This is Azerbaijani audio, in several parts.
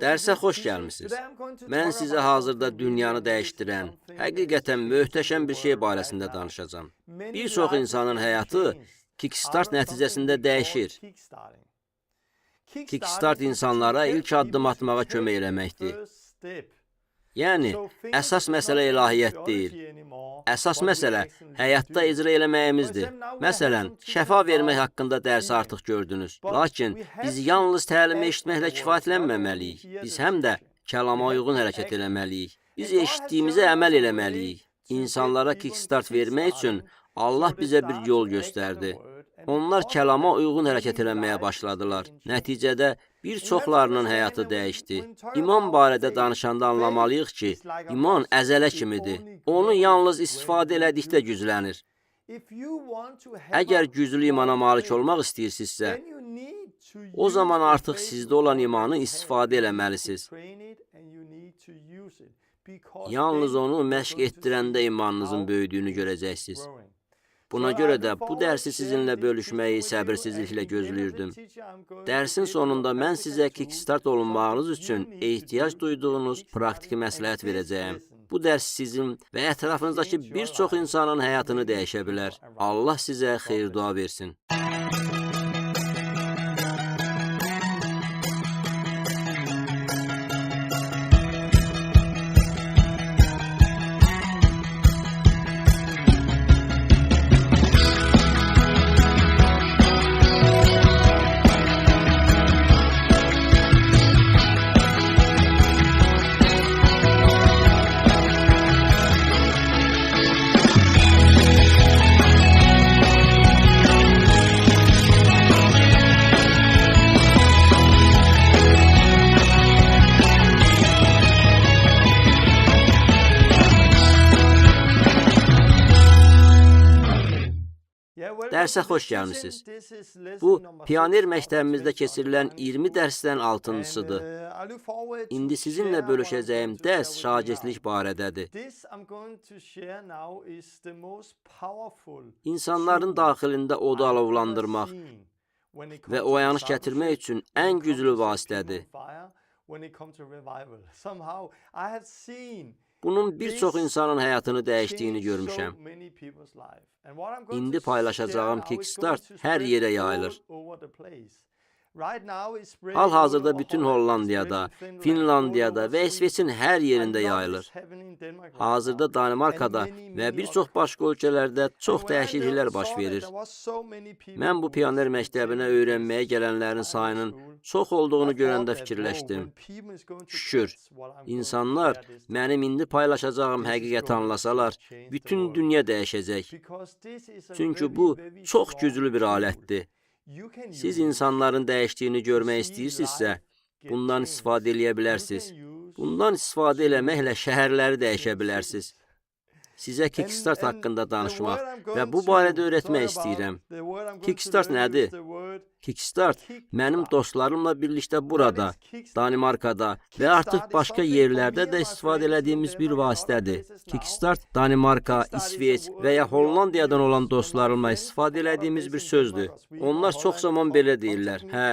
Dərsə xoş gəlmisiniz. Mən sizə hazırda dünyanı dəyişdirən, həqiqətən möhtəşəm bir şey barəsində danışacağam. Bir çox insanın həyatı Kickstart nəticəsində dəyişir. Kickstart insanlara ilk addım atmağa kömək eləməkdir. Yəni, əsas məsələ ilahiyyət deyil. Əsas məsələ həyatda icra eləməyimizdir. Məsələn, şəfa vermək haqqında dərsi artıq gördünüz. Lakin biz yalnız təlimi eşitməklə kifayətlənməməliyik. Biz həm də kəlama uyğun hərəkət eləməliyik. Biz eşitdiyimizə əməl eləməliyik. İnsanlara kickstart vermək üçün Allah bizə bir yol göstərdi. Onlar kəlama uyğun hərəkət eləməyə başladılar. Nəticədə bir çoxlarının həyatı dəyişdi. İman barədə danışanda anlamalıyıq ki, iman əzələ kimidir. Onu yalnız istifadə elədikdə güclənir. Əgər güclü imana malik olmaq istəyirsinizsə, o zaman artıq sizdə olan imanı istifadə eləməlisiniz. Yalnız onu məşq etdirəndə imanınızın böyüdüyünü görəcəksiniz. Buna görə də bu dərsi sizinlə bölüşməyi səbirsizliklə gözləyirdim. Dərsin sonunda mən sizə kickstart olunmağınız üçün ehtiyac duyduğunuz praktiki məsləhət verəcəyəm. Bu dərs sizin və ətrafınızdakı bir çox insanın həyatını dəyişə bilər. Allah sizə xeyir dua versin. Dərsə xoş gəlmisiniz. Bu, Pioner məktəbimizdə keçirilən 20 dərsdən 6-cısıdır. İndi sizinlə bölüşəcəyim dərs şagirdlik barədədir. İnsanların daxilində odu alovlandırmaq və oyanış gətirmək üçün ən güclü vasitədir. Bunun bir çox insanın həyatını dəyişdiyini görmüşəm. İndi paylaşacağım kickstart hər yerə yayılır. Hal-hazırda bütün Hollandiyada, Finlandiyada və İsveçin hər yerində yayılır. Hazırda Danimarkada və bir çox başqa ölkələrdə çox dəyişikliklər baş verir. Mən bu Pioner məktəbinə öyrənməyə gələnlərin sayının çox olduğunu görəndə fikirləşdim. Şükür, insanlar mənim indi paylaşacağım həqiqəti anlasalar, bütün dünya dəyişəcək. Çünki bu çox güclü bir alətdir. Siz insanların dəyişdiyini görmək istəyirsinizsə, bundan istifadə eləyə bilərsiniz. Bundan istifadə eləməklə şəhərləri dəyişə bilərsiniz. Sizə kickstart haqqında danışmaq və bu barədə öyrətmək istəyirəm. Kickstart nədir? Kickstart mənim dostlarımla birlikdə burada, Danimarkada və artıq başqa yerlərdə də istifadə elədiyimiz bir vasitədir. Kickstart Danimarka, İsveç və ya Hollandiyadan olan dostlarımla istifadə elədiyimiz bir sözdür. Onlar çox zaman belə deyirlər. Hə,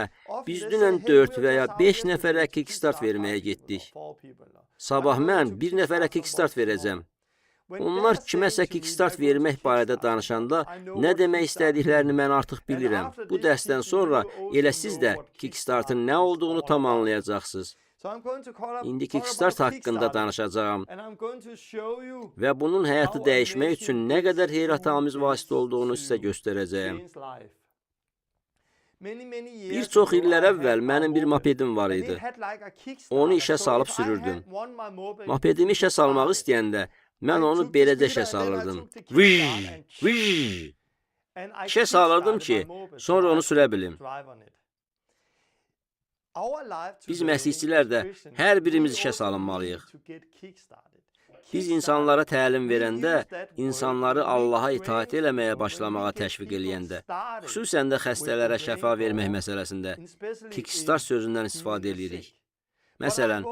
biz dünən 4 və ya 5 nəfərə kickstart verməyə getdik. Sabah mən bir nəfərə kickstart verəcəm. Onlar kiməsə kickstart vermək barədə danışanda nə demək istədiklərini mən artıq bilirəm. Bu dərsdən sonra elə siz də kickstartın nə olduğunu tam anlayacaqsınız. İndi kickstart haqqında danışacağım və bunun həyatı dəyişmək üçün nə qədər heyrətamiz vasitə olduğunu sizə göstərəcəyəm. Bir çox illər əvvəl mənim bir mopedim var idi. Onu işə salıb sürürdüm. Mopedimi işə salmaq istəyəndə mən onu beləcə işə salırdım. İşə salırdım ki, sonra onu sürə bilim. Biz məsihçilər də hər birimiz işə salınmalıyıq. Biz insanlara təlim verəndə, insanları Allaha itaat eləməyə başlamağa təşviq eləyəndə, xüsusən də xəstələrə şəfa vermək məsələsində kickstart sözündən istifadə edirik. Məsələn,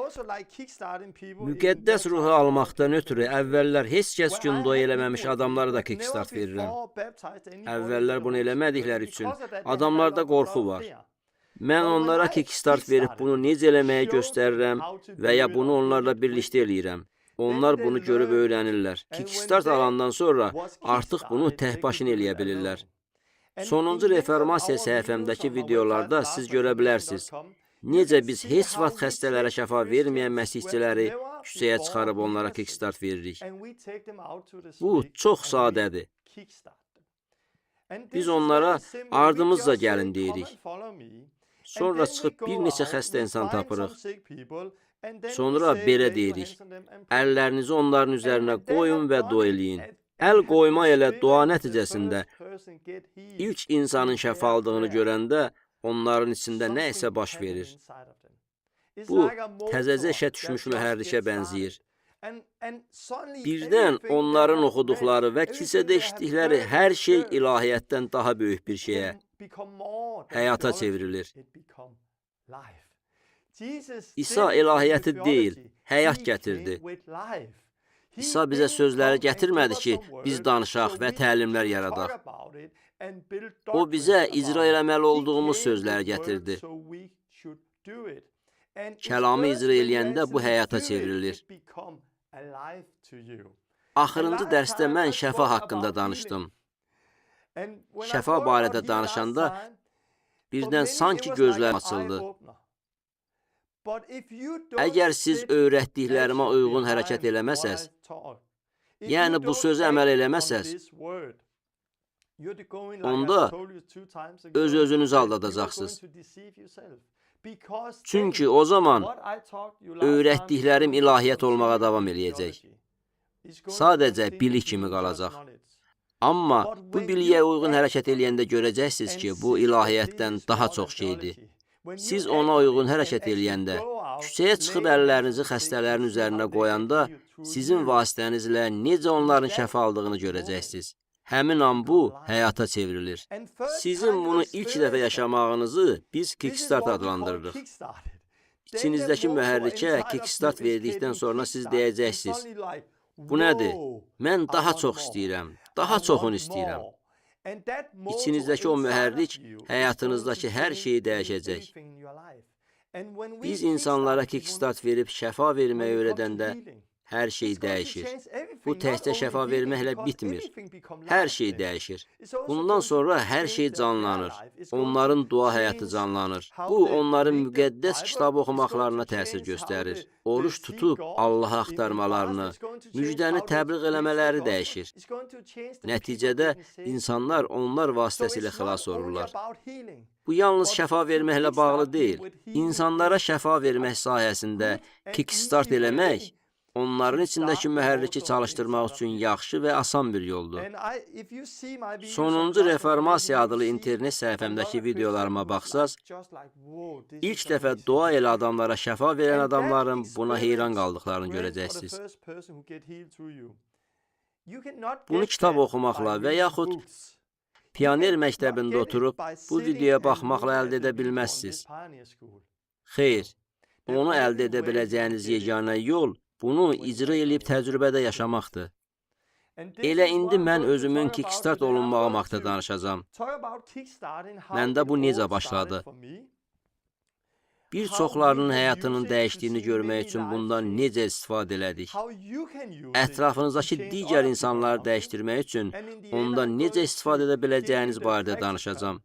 müqəddəs ruhu almaqdan ötürü əvvəllər heç kəs gün dua eləməmiş adamlara da kickstart verirəm. Əvvəllər bunu eləmədikləri üçün adamlarda qorxu var. Mən onlara Kickstart verib bunu necə eləməyi göstərirəm və ya bunu onlarla birlikdə eləyirəm. Onlar bunu görüb öyrənirlər. Kickstart alandan sonra artıq bunu tək başına eləyə bilirlər. Sonuncu reformasiya səhifəmdəki videolarda siz görə bilərsiniz. Necə biz heç vaxt xəstələrə şəfa verməyən məsihçiləri küçəyə çıxarıb onlara Kickstart veririk. Bu çox sadədir. Biz onlara ardımızca gəlin deyirik. Sonra çıxıb bir neçə xəstə insan tapırıq. Sonra belə deyirik. Əllərinizi onların üzərinə qoyun və dua eləyin. Əl qoyma ilə dua nəticəsində ilk insanın şəfa aldığını görəndə onların içində nə isə baş verir. Bu, təzəcə işə düşmüş mühərrikə bənzəyir. Birdən onların oxuduqları və kilsədə eşitdikləri hər şey ilahiyyətdən daha böyük bir şeyə, həyata çevrilir. İsa ilahiyyəti deyil, həyat gətirdi. İsa bizə sözləri gətirmədi ki, biz danışaq və təlimlər yaradaq. O bizə icra eləməli olduğumuz sözləri gətirdi. Kəlamı icra eləyəndə bu həyata çevrilir. Axırıncı dərsdə mən şəfa haqqında danışdım. Şəfa barədə danışanda birdən sanki gözlərim açıldı. Əgər siz öyrətdiklərimə uyğun hərəkət eləməsəz, yəni bu sözə əməl eləməsəz, onda öz-özünüzü aldadacaqsınız. Çünki o zaman öyrətdiklərim ilahiyyət olmağa davam eləyəcək. Sadəcə bilik kimi qalacaq. Amma bu biliyə uyğun hərəkət eləyəndə görəcəksiniz ki, bu ilahiyyətdən daha çox şeydir. Siz ona uyğun hərəkət eləyəndə, küçəyə çıxıb əllərinizi xəstələrin üzərinə qoyanda, sizin vasitənizlə necə onların şəfa aldığını görəcəksiniz. Həmin an bu, həyata çevrilir. Sizin bunu ilk dəfə yaşamağınızı biz Kickstart adlandırırıq. İçinizdəki mühərrikə Kickstart verdikdən sonra siz deyəcəksiniz, bu nədir? Mən daha çox istəyirəm, daha çoxunu istəyirəm. İçinizdəki o mühərrik həyatınızdakı hər şeyi dəyişəcək. Biz insanlara Kickstart verib şəfa verməyi öyrədəndə hər şey dəyişir. Bu təkcə şəfa verməklə bitmir. Hər şey dəyişir. Bundan sonra hər şey canlanır. Onların dua həyatı canlanır. Bu, onların müqəddəs kitab oxumaqlarına təsir göstərir. Oruç tutub Allahı axtarmalarını, müjdəni təbliğ eləmələri dəyişir. Nəticədə insanlar onlar vasitəsilə xilas olurlar. Bu yalnız şəfa verməklə bağlı deyil. İnsanlara şəfa vermək sayəsində Kickstart eləmək, onların içindəki mühərriki çalışdırmaq üçün yaxşı və asan bir yoldur. Sonuncu reformasiya adlı internet səhifəmdəki videolarıma baxsaz, ilk dəfə dua ilə adamlara şəfa verən adamların buna heyran qaldıqlarını görəcəksiniz. Bunu kitab oxumaqla və yaxud pioner məktəbində oturub bu videoya baxmaqla əldə edə bilməzsiniz. Xeyr, onu əldə edə biləcəyiniz yeganə yol bunu icra eləyib təcrübədə yaşamaqdır. Elə indi mən özümün Kickstart olunmağım haqqında danışacağam. Məndə bu necə başladı? Bir çoxlarının həyatının dəyişdiyini görmək üçün bundan necə istifadə elədik? Ətrafınızdakı digər insanları dəyişdirmək üçün ondan necə istifadə edə biləcəyiniz barədə danışacağam.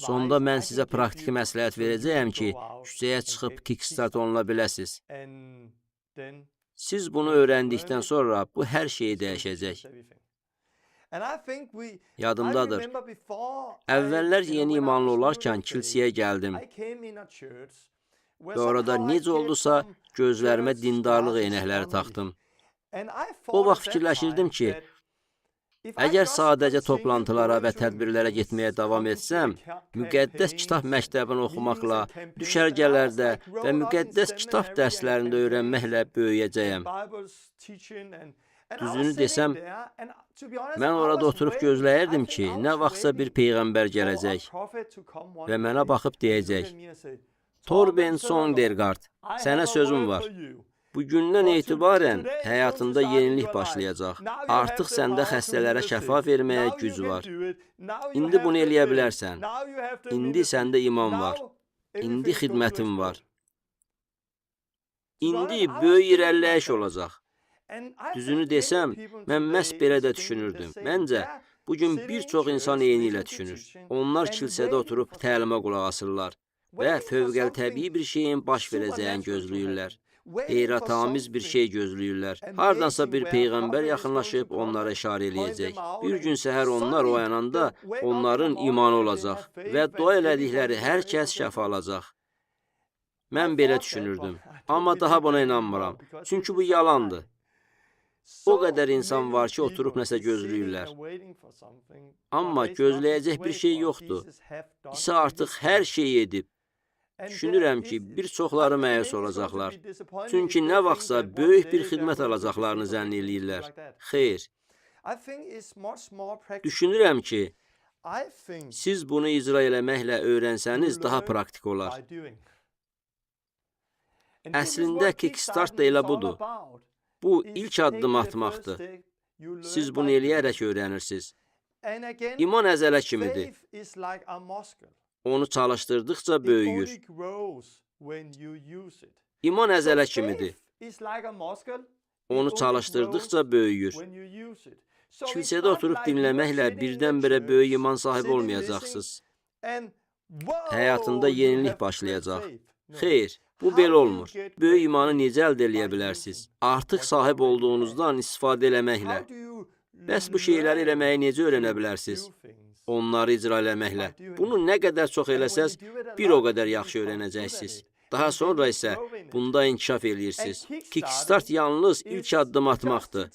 Sonda mən sizə praktiki məsləhət verəcəyəm ki, küçəyə çıxıb Kickstart oluna biləsiniz. Siz bunu öyrəndikdən sonra bu hər şeyi dəyişəcək. Yadımdadır. Əvvəllər yeni imanlı olarkən kilsəyə gəldim. Və orada necə oldusa gözlərimə dindarlıq eynəkləri taxdım. O vaxt fikirləşirdim ki, əgər sadəcə toplantılara və tədbirlərə getməyə davam etsəm, müqəddəs kitab məktəbini oxumaqla, düşərgələrdə və müqəddəs kitab dərslərində öyrənməklə böyüyəcəyəm. Düzünü desəm, mən orada oturub gözləyirdim ki, nə vaxtsa bir peyğəmbər gələcək və mənə baxıb deyəcək, Torben Sondergaard, sənə sözüm var. Bugündən etibarən həyatında yenilik başlayacaq. Artıq səndə xəstələrə şəfa verməyə güc var. İndi bunu eləyə bilərsən. İndi səndə iman var. İndi xidmətin var. İndi böyük irəliləyiş olacaq. Düzünü desəm, mən məhz belə də düşünürdüm. Məncə, bugün bir çox insan eyni ilə düşünür. Onlar kilsədə oturub təlimə qulaq asırlar və fövqəltəbii bir şeyin baş verəcəyini gözləyirlər. Heyrətamiz bir şey gözləyirlər. Hardansa bir peyğəmbər yaxınlaşıb onlara işarə eləyəcək. Bir gün səhər onlar oyananda onların imanı olacaq və dua elədikləri hər kəs şəfa alacaq. Mən belə düşünürdüm, amma daha buna inanmıram. Çünki bu yalandır. O qədər insan var ki, oturub nəsə gözləyirlər. Amma gözləyəcək bir şey yoxdur. İsa artıq hər şeyi edib. Düşünürəm ki, bir çoxları məyus olacaqlar. Çünki nə vaxtsa böyük bir xidmət alacaqlarını zənn eləyirlər. Xeyr. Düşünürəm ki, siz bunu icra eləməklə öyrənsəniz daha praktik olar. Əslində Kickstart da elə budur. Bu ilk addım atmaqdır. Siz bunu eləyərək öyrənirsiniz. İman əzələ kimidir. Onu çalışdırdıqca böyüyür. İman əzələ kimidir. Onu çalışdırdıqca böyüyür. Kilsədə oturub dinləməklə birdən-birə böyük iman sahibi olmayacaqsınız. Həyatında yenilik başlayacaq. Xeyr, bu belə olmur. Böyük imanı necə əldə eləyə bilərsiniz? Artıq sahib olduğunuzdan istifadə eləməklə. Bəs bu şeyləri eləməyi necə öyrənə bilərsiniz? Onları icra eləməklə. Bunu nə qədər çox eləsəz, bir o qədər yaxşı öyrənəcəksiniz. Daha sonra isə bunda inkişaf eləyirsiniz. Kickstart yalnız ilk addım atmaqdır.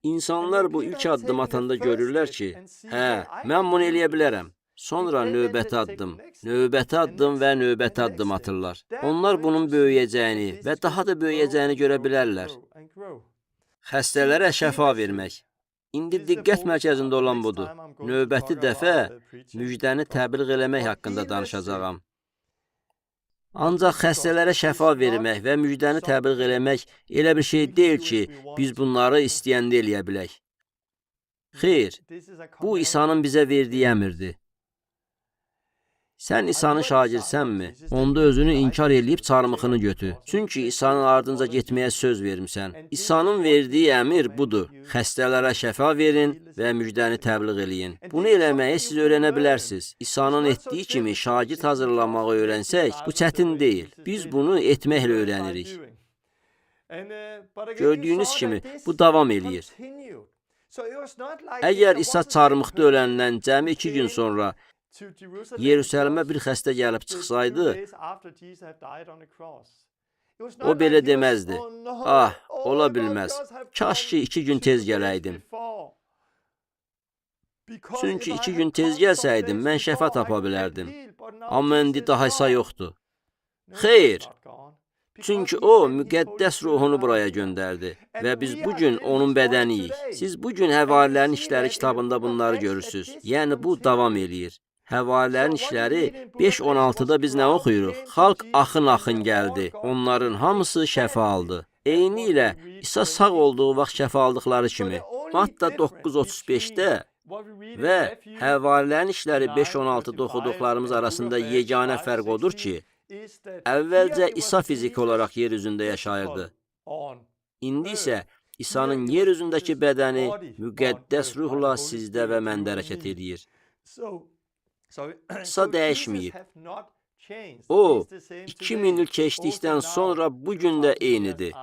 İnsanlar bu ilk addım atanda görürlər ki, mən bunu eləyə bilərəm. Sonra növbəti addım, növbəti addım və növbəti addım atırlar. Onlar bunun böyüyəcəyini və daha da böyüyəcəyini görə bilərlər. Xəstələrə şəfa vermək. İndi diqqət mərkəzində olan budur. Növbəti dəfə müjdəni təbliğ eləmək haqqında danışacağam. Ancaq xəstələrə şəfa vermək və müjdəni təbliğ eləmək elə bir şey deyil ki, biz bunları istəyəndə eləyə bilək. Xeyr, bu İsa'nın bizə verdiyi əmrdir. Sən İsa'nın şagirsənmi? Onda özünü inkar eləyib çarmıxını götür. Çünki İsa'nın ardınca getməyə söz vermisən. İsa'nın verdiyi əmr budur. Xəstələrə şəfa verin və müjdəni təbliğ eləyin. Bunu eləməyi siz öyrənə bilərsiniz. İsa'nın etdiyi kimi şagird hazırlamağı öyrənsək, bu çətin deyil. Biz bunu etməklə öyrənirik. Gördüyünüz kimi, bu davam eləyir. Əgər İsa çarmıxda öləndən cəmi 2 gün sonra Yerusəlimə bir xəstə gəlib çıxsaydı, o belə deməzdi. Ola bilməz. Kaş ki 2 gün tez gələydim. Çünki 2 gün tez gəlsəydim, mən şəfa tapa bilərdim. Amma indi daha İsa yoxdur. Xeyr. Çünki o, müqəddəs ruhunu buraya göndərdi və biz bugün onun bədəniyik. Siz bugün Həvarilərin İşləri kitabında bunları görürsünüz. Yəni, bu davam eləyir. Həvarilərin işləri 5:16-da biz nə oxuyuruq? Xalq axın-axın gəldi. Onların hamısı şəfa aldı. Eyni ilə İsa sağ olduğu vaxt şəfa aldıqları kimi. Matta 9:35-də və Həvarilərin işləri 5:16-da oxuduqlarımız arasında yeganə fərq odur ki, əvvəlcə İsa fiziki olaraq yer üzündə yaşayırdı. İndi isə İsa'nın yer üzündəki bədəni müqəddəs ruhla sizdə və məndə hərəkət edir. İsa dəyişməyib. O, 2000 il keçdikdən sonra bugün də eynidir.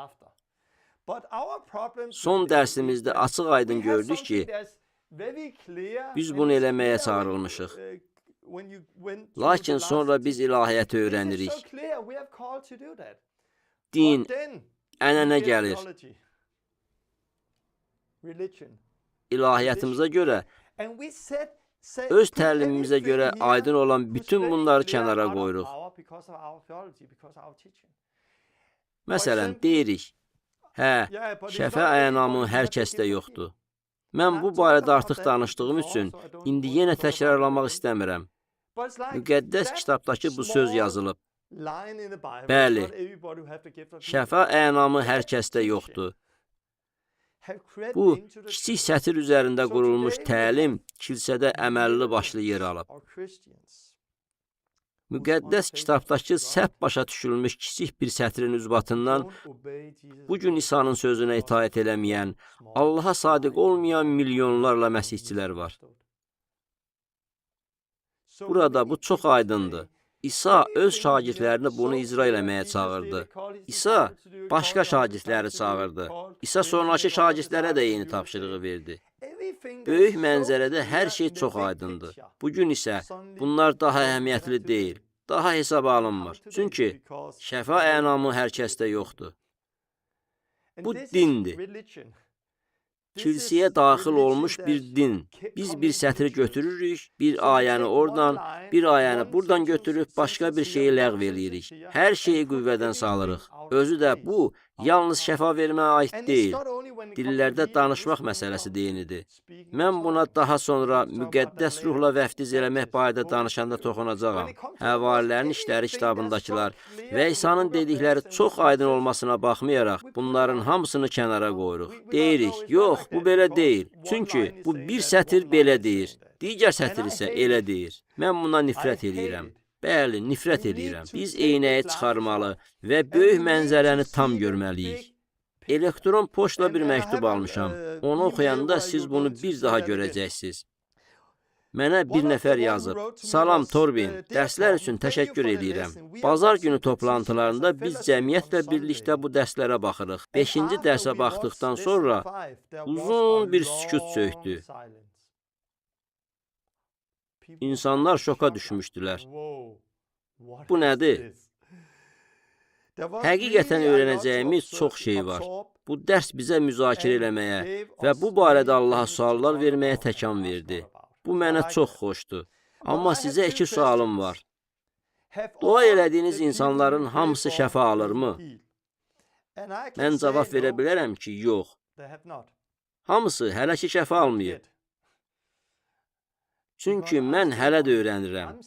Son dərsimizdə açıq-aydın gördük ki, biz bunu eləməyə çağırılmışıq. Lakin sonra biz ilahiyyəti öyrənirik. Din, ənənə gəlir. İlahiyyətimizə görə, öz təlimimizə görə aydın olan bütün bunları kənara qoyuruq. Məsələn, deyirik, şəfa ənamı hər kəsdə yoxdur. Mən bu barədə artıq danışdığım üçün indi yenə təkrarlamaq istəmirəm. Müqəddəs kitabdakı bu söz yazılıb. Bəli, şəfa ənamı hər kəsdə yoxdur. Bu, kiçik sətir üzərində qurulmuş təlim kilsədə əməlli başlı yer alıb. Müqəddəs kitabdakı səhv başa düşülmüş kiçik bir sətrin üzbatından bugün İsa'nın sözünə itaət eləməyən, Allaha sadiq olmayan milyonlarla məsihçilər var. Burada bu çox aydındır. İsa öz şagirdlərini bunu icra eləməyə çağırdı. İsa başqa şagirdləri çağırdı. İsa sonraki şagirdlərə də yeni tapşırığı verdi. Böyük mənzərədə hər şey çox aydındır. Bugün isə bunlar daha əhəmiyyətli deyil, daha hesaba alınmır. Çünki şəfa ənamı hər kəsdə yoxdur. Bu dindir. Kilsəyə daxil olmuş bir din. Biz bir sətri götürürük, bir ayəni oradan, bir ayəni buradan götürüb başqa bir şeyi ləğv eləyirik. Hər şeyi qüvvədən salırıq. Özü də bu, yalnız şəfa verməyə aid deyil. Dillərdə danışmaq məsələsi deyinidir. Mən buna daha sonra müqəddəs ruhla vəftiz eləmək barədə danışanda toxunacağam. Həvarilərin işləri kitabındakılar və İsa'nın dedikləri çox aydın olmasına baxmayaraq, bunların hamısını kənara qoyuruq. Deyirik, yox, bu belə deyil. Çünki bu bir sətir belə deyir, digər sətir isə elə deyir. Mən buna nifrət edirəm. Bəli, nifrət edirəm. Biz eynəyi çıxarmalı və böyük mənzərəni tam görməliyik. Elektron poçtla bir məktub almışam. Onu oxuyanda siz bunu bir daha görəcəksiniz. Mənə bir nəfər yazıb. Salam Torbin, dərslər üçün təşəkkür edirəm. Bazar günü toplantılarında biz cəmiyyətlə birlikdə bu dərslərə baxırıq. 5-ci dərsə baxdıqdan sonra uzun bir sükut çökdü. İnsanlar şoka düşmüşdülər. Bu nədir? Həqiqətən öyrənəcəyimiz çox şey var. Bu dərs bizə müzakirə eləməyə və bu barədə Allaha suallar verməyə təkan verdi. Bu mənə çox xoşdur. Amma sizə 2 sualım var. Dua elədiyiniz insanların hamısı şəfa alırmı? Mən cavab verə bilərəm ki, yox. Hamısı hələ ki şəfa almayıb. Çünki mən hələ də öyrənirəm.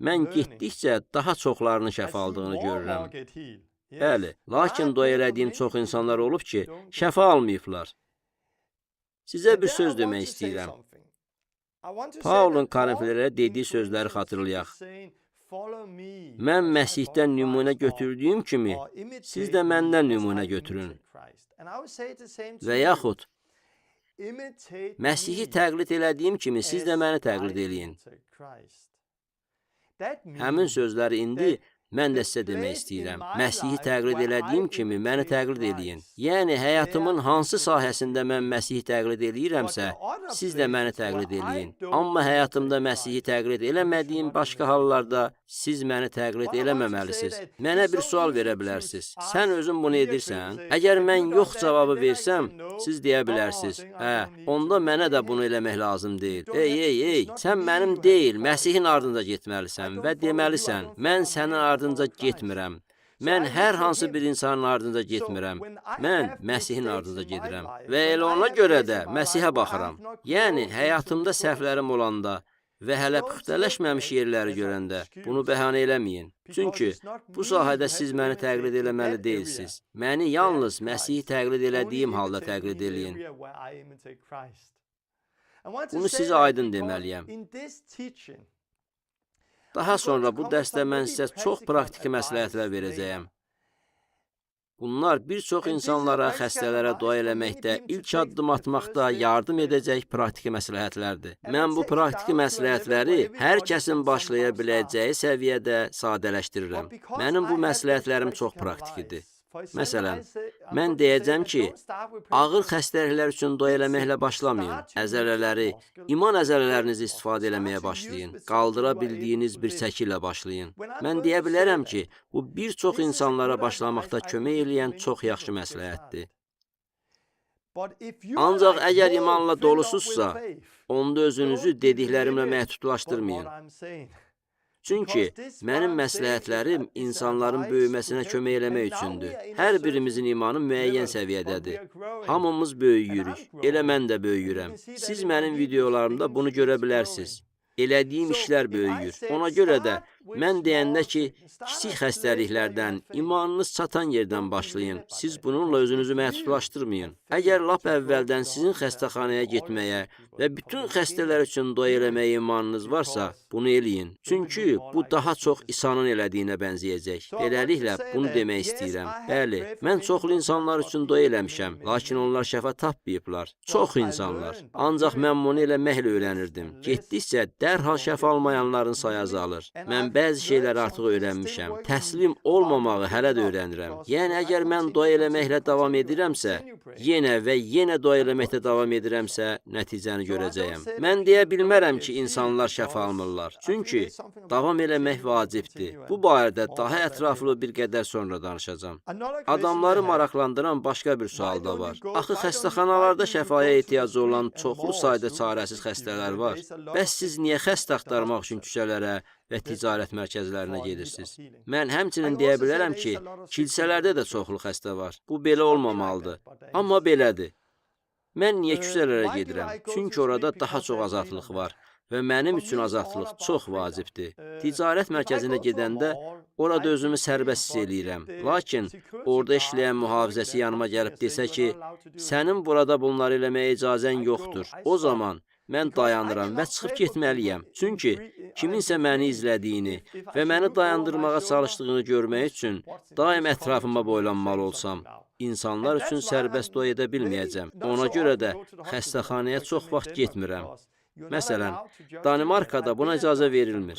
Mən getdikcə daha çoxlarının şəfa aldığını görürəm. Bəli, lakin dua elədiyim çox insanlar olub ki, şəfa almayıblar. Sizə bir söz demək istəyirəm. Paulun Korinflilərə dediyi sözləri xatırlayaq. Mən Məsihdən nümunə götürdüyüm kimi, siz də məndən nümunə götürün. Və yaxud, Məsihi təqlid elədiyim kimi, siz də məni təqlid eləyin. Həmin sözləri indi mən də sizə demək istəyirəm. Məsihi təqlid elədiyim kimi məni təqlid eləyin. Yəni, həyatımın hansı sahəsində mən Məsihi təqlid eləyirəmsə, siz də məni təqlid eləyin. Amma həyatımda Məsihi təqlid eləmədiyim başqa hallarda siz məni təqlid eləməməlisiniz. Mənə bir sual verə bilərsiniz. Sən özün bunu edirsən? Əgər mən yox cavabı versəm, siz deyə bilərsiniz. Onda mənə də bunu eləmək lazım deyil. Ey, sən mənim deyil, Məsihin ardınca getməlisən və deməlisən, mən sənin ardınca getmirəm. Mən hər hansı bir insanın ardınca getmirəm. Mən Məsihin ardınca gedirəm. Və elə ona görə də Məsihə baxıram. Yəni, həyatımda səhvlərim olanda və hələ püxtələşməmiş yerləri görəndə bunu bəhanə eləməyin. Çünki bu sahədə siz məni təqlid eləməli deyilsiniz. Məni yalnız Məsihi təqlid elədiyim halda təqlid eləyin. Bunu sizə aydın deməliyəm. Daha sonra bu dərsdə mən sizə çox praktiki məsləhətlər verəcəyəm. Bunlar bir çox insanlara, xəstələrə dua eləməkdə, ilk addım atmaqda yardım edəcək praktiki məsləhətlərdir. Mən bu praktiki məsləhətləri hər kəsin başlaya biləcəyi səviyyədə sadələşdirirəm. Mənim bu məsləhətlərim çox praktikidir. Məsələn, mən deyəcəm ki, ağır xəstəliklər üçün dua eləməklə başlamayın. Əzələləri, iman əzələlərinizi istifadə eləməyə başlayın. Qaldıra bildiyiniz bir çəki ilə başlayın. Mən deyə bilərəm ki, bu bir çox insanlara başlamaqda kömək eləyən çox yaxşı məsləhətdir. Ancaq əgər imanla dolusuzsa, onda özünüzü dediklərimlə məhdudlaşdırmayın. Çünki mənim məsləhətlərim insanların böyüməsinə kömək eləmək üçündür. Hər birimizin imanı müəyyən səviyyədədir. Hamımız böyüyürük. Elə mən də böyüyürəm. Siz mənim videolarımda bunu görə bilərsiniz. Elədiyim işlər böyüyür. Ona görə də Mən deyəndə ki, kiçik xəstəliklərdən, imanınız çatan yerdən başlayın. Siz bununla özünüzü məhdudlaşdırmayın. Əgər lap əvvəldən sizin xəstəxanaya getməyə və bütün xəstələr üçün dua eləməyə imanınız varsa, bunu eləyin. Çünki bu daha çox İsa'nın elədiyinə bənzəyəcək. Beləliklə, bunu demək istəyirəm. Bəli, mən çoxlu insanlar üçün dua eləmişəm, lakin onlar şəfa tapmayıblar. Çox insanlar. Ancaq mən bunu eləməklə öyrənirdim. Getdikcə dərhal şəfa almayanların sayı azalır. Mən bəzi şeyləri artıq öyrənmişəm. Təslim olmamağı hələ də öyrənirəm. Yəni, əgər mən dua eləməklə davam edirəmsə, yenə və yenə dua eləməklə davam edirəmsə, nəticəni görəcəyəm. Mən deyə bilmərəm ki, insanlar şəfa almırlar. Çünki davam eləmək vacibdir. Bu barədə daha ətraflı bir qədər sonra danışacağam. Adamları maraqlandıran başqa bir sual da var. Axı xəstəxanalarda şəfaya ehtiyacı olan çoxlu sayda çarəsiz xəstələr var. Bəs siz niyə xəstə axtarmaq üçün küçələrə və ticarət mərkəzlərinə gedirsiniz? Mən həmçinin deyə bilərəm ki, kilsələrdə də çoxlu xəstə var. Bu belə olmamalıdır. Amma belədir. Mən niyə küçələrə gedirəm? Çünki orada daha çox azadlıq var və mənim üçün azadlıq çox vacibdir. Ticarət mərkəzinə gedəndə orada özümü sərbəst hiss eləyirəm. Lakin orada işləyən mühafizəçi yanıma gəlib desə ki, sənin burada bunları eləməyə icazən yoxdur. O zaman mən dayanıram və çıxıb getməliyəm. Çünki kiminsə məni izlədiyini və məni dayandırmağa çalışdığını görmək üçün daim ətrafıma boylanmalı olsam, insanlar üçün sərbəst dua edə bilməyəcəm. Ona görə də xəstəxanaya çox vaxt getmirəm. Məsələn, Danimarkada buna icazə verilmir.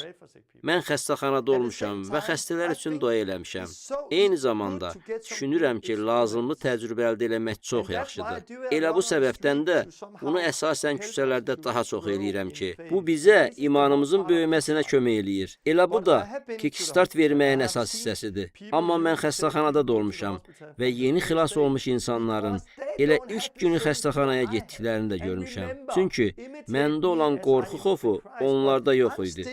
Mən xəstəxanada olmuşam və xəstələr üçün dua eləmişəm. Eyni zamanda düşünürəm ki, lazımlı təcrübə əldə eləmək çox yaxşıdır. Elə bu səbəbdən də bunu əsasən küçələrdə daha çox eləyirəm ki, bu bizə imanımızın böyüməsinə kömək eləyir. Elə bu da kickstart verməyin əsas hissəsidir. Amma mən xəstəxanada da olmuşam və yeni xilas olmuş insanların elə ilk günü xəstəxanaya getdiklərini də görmüşəm. Çünki məndə olan qorxu xofu onlarda yox idi.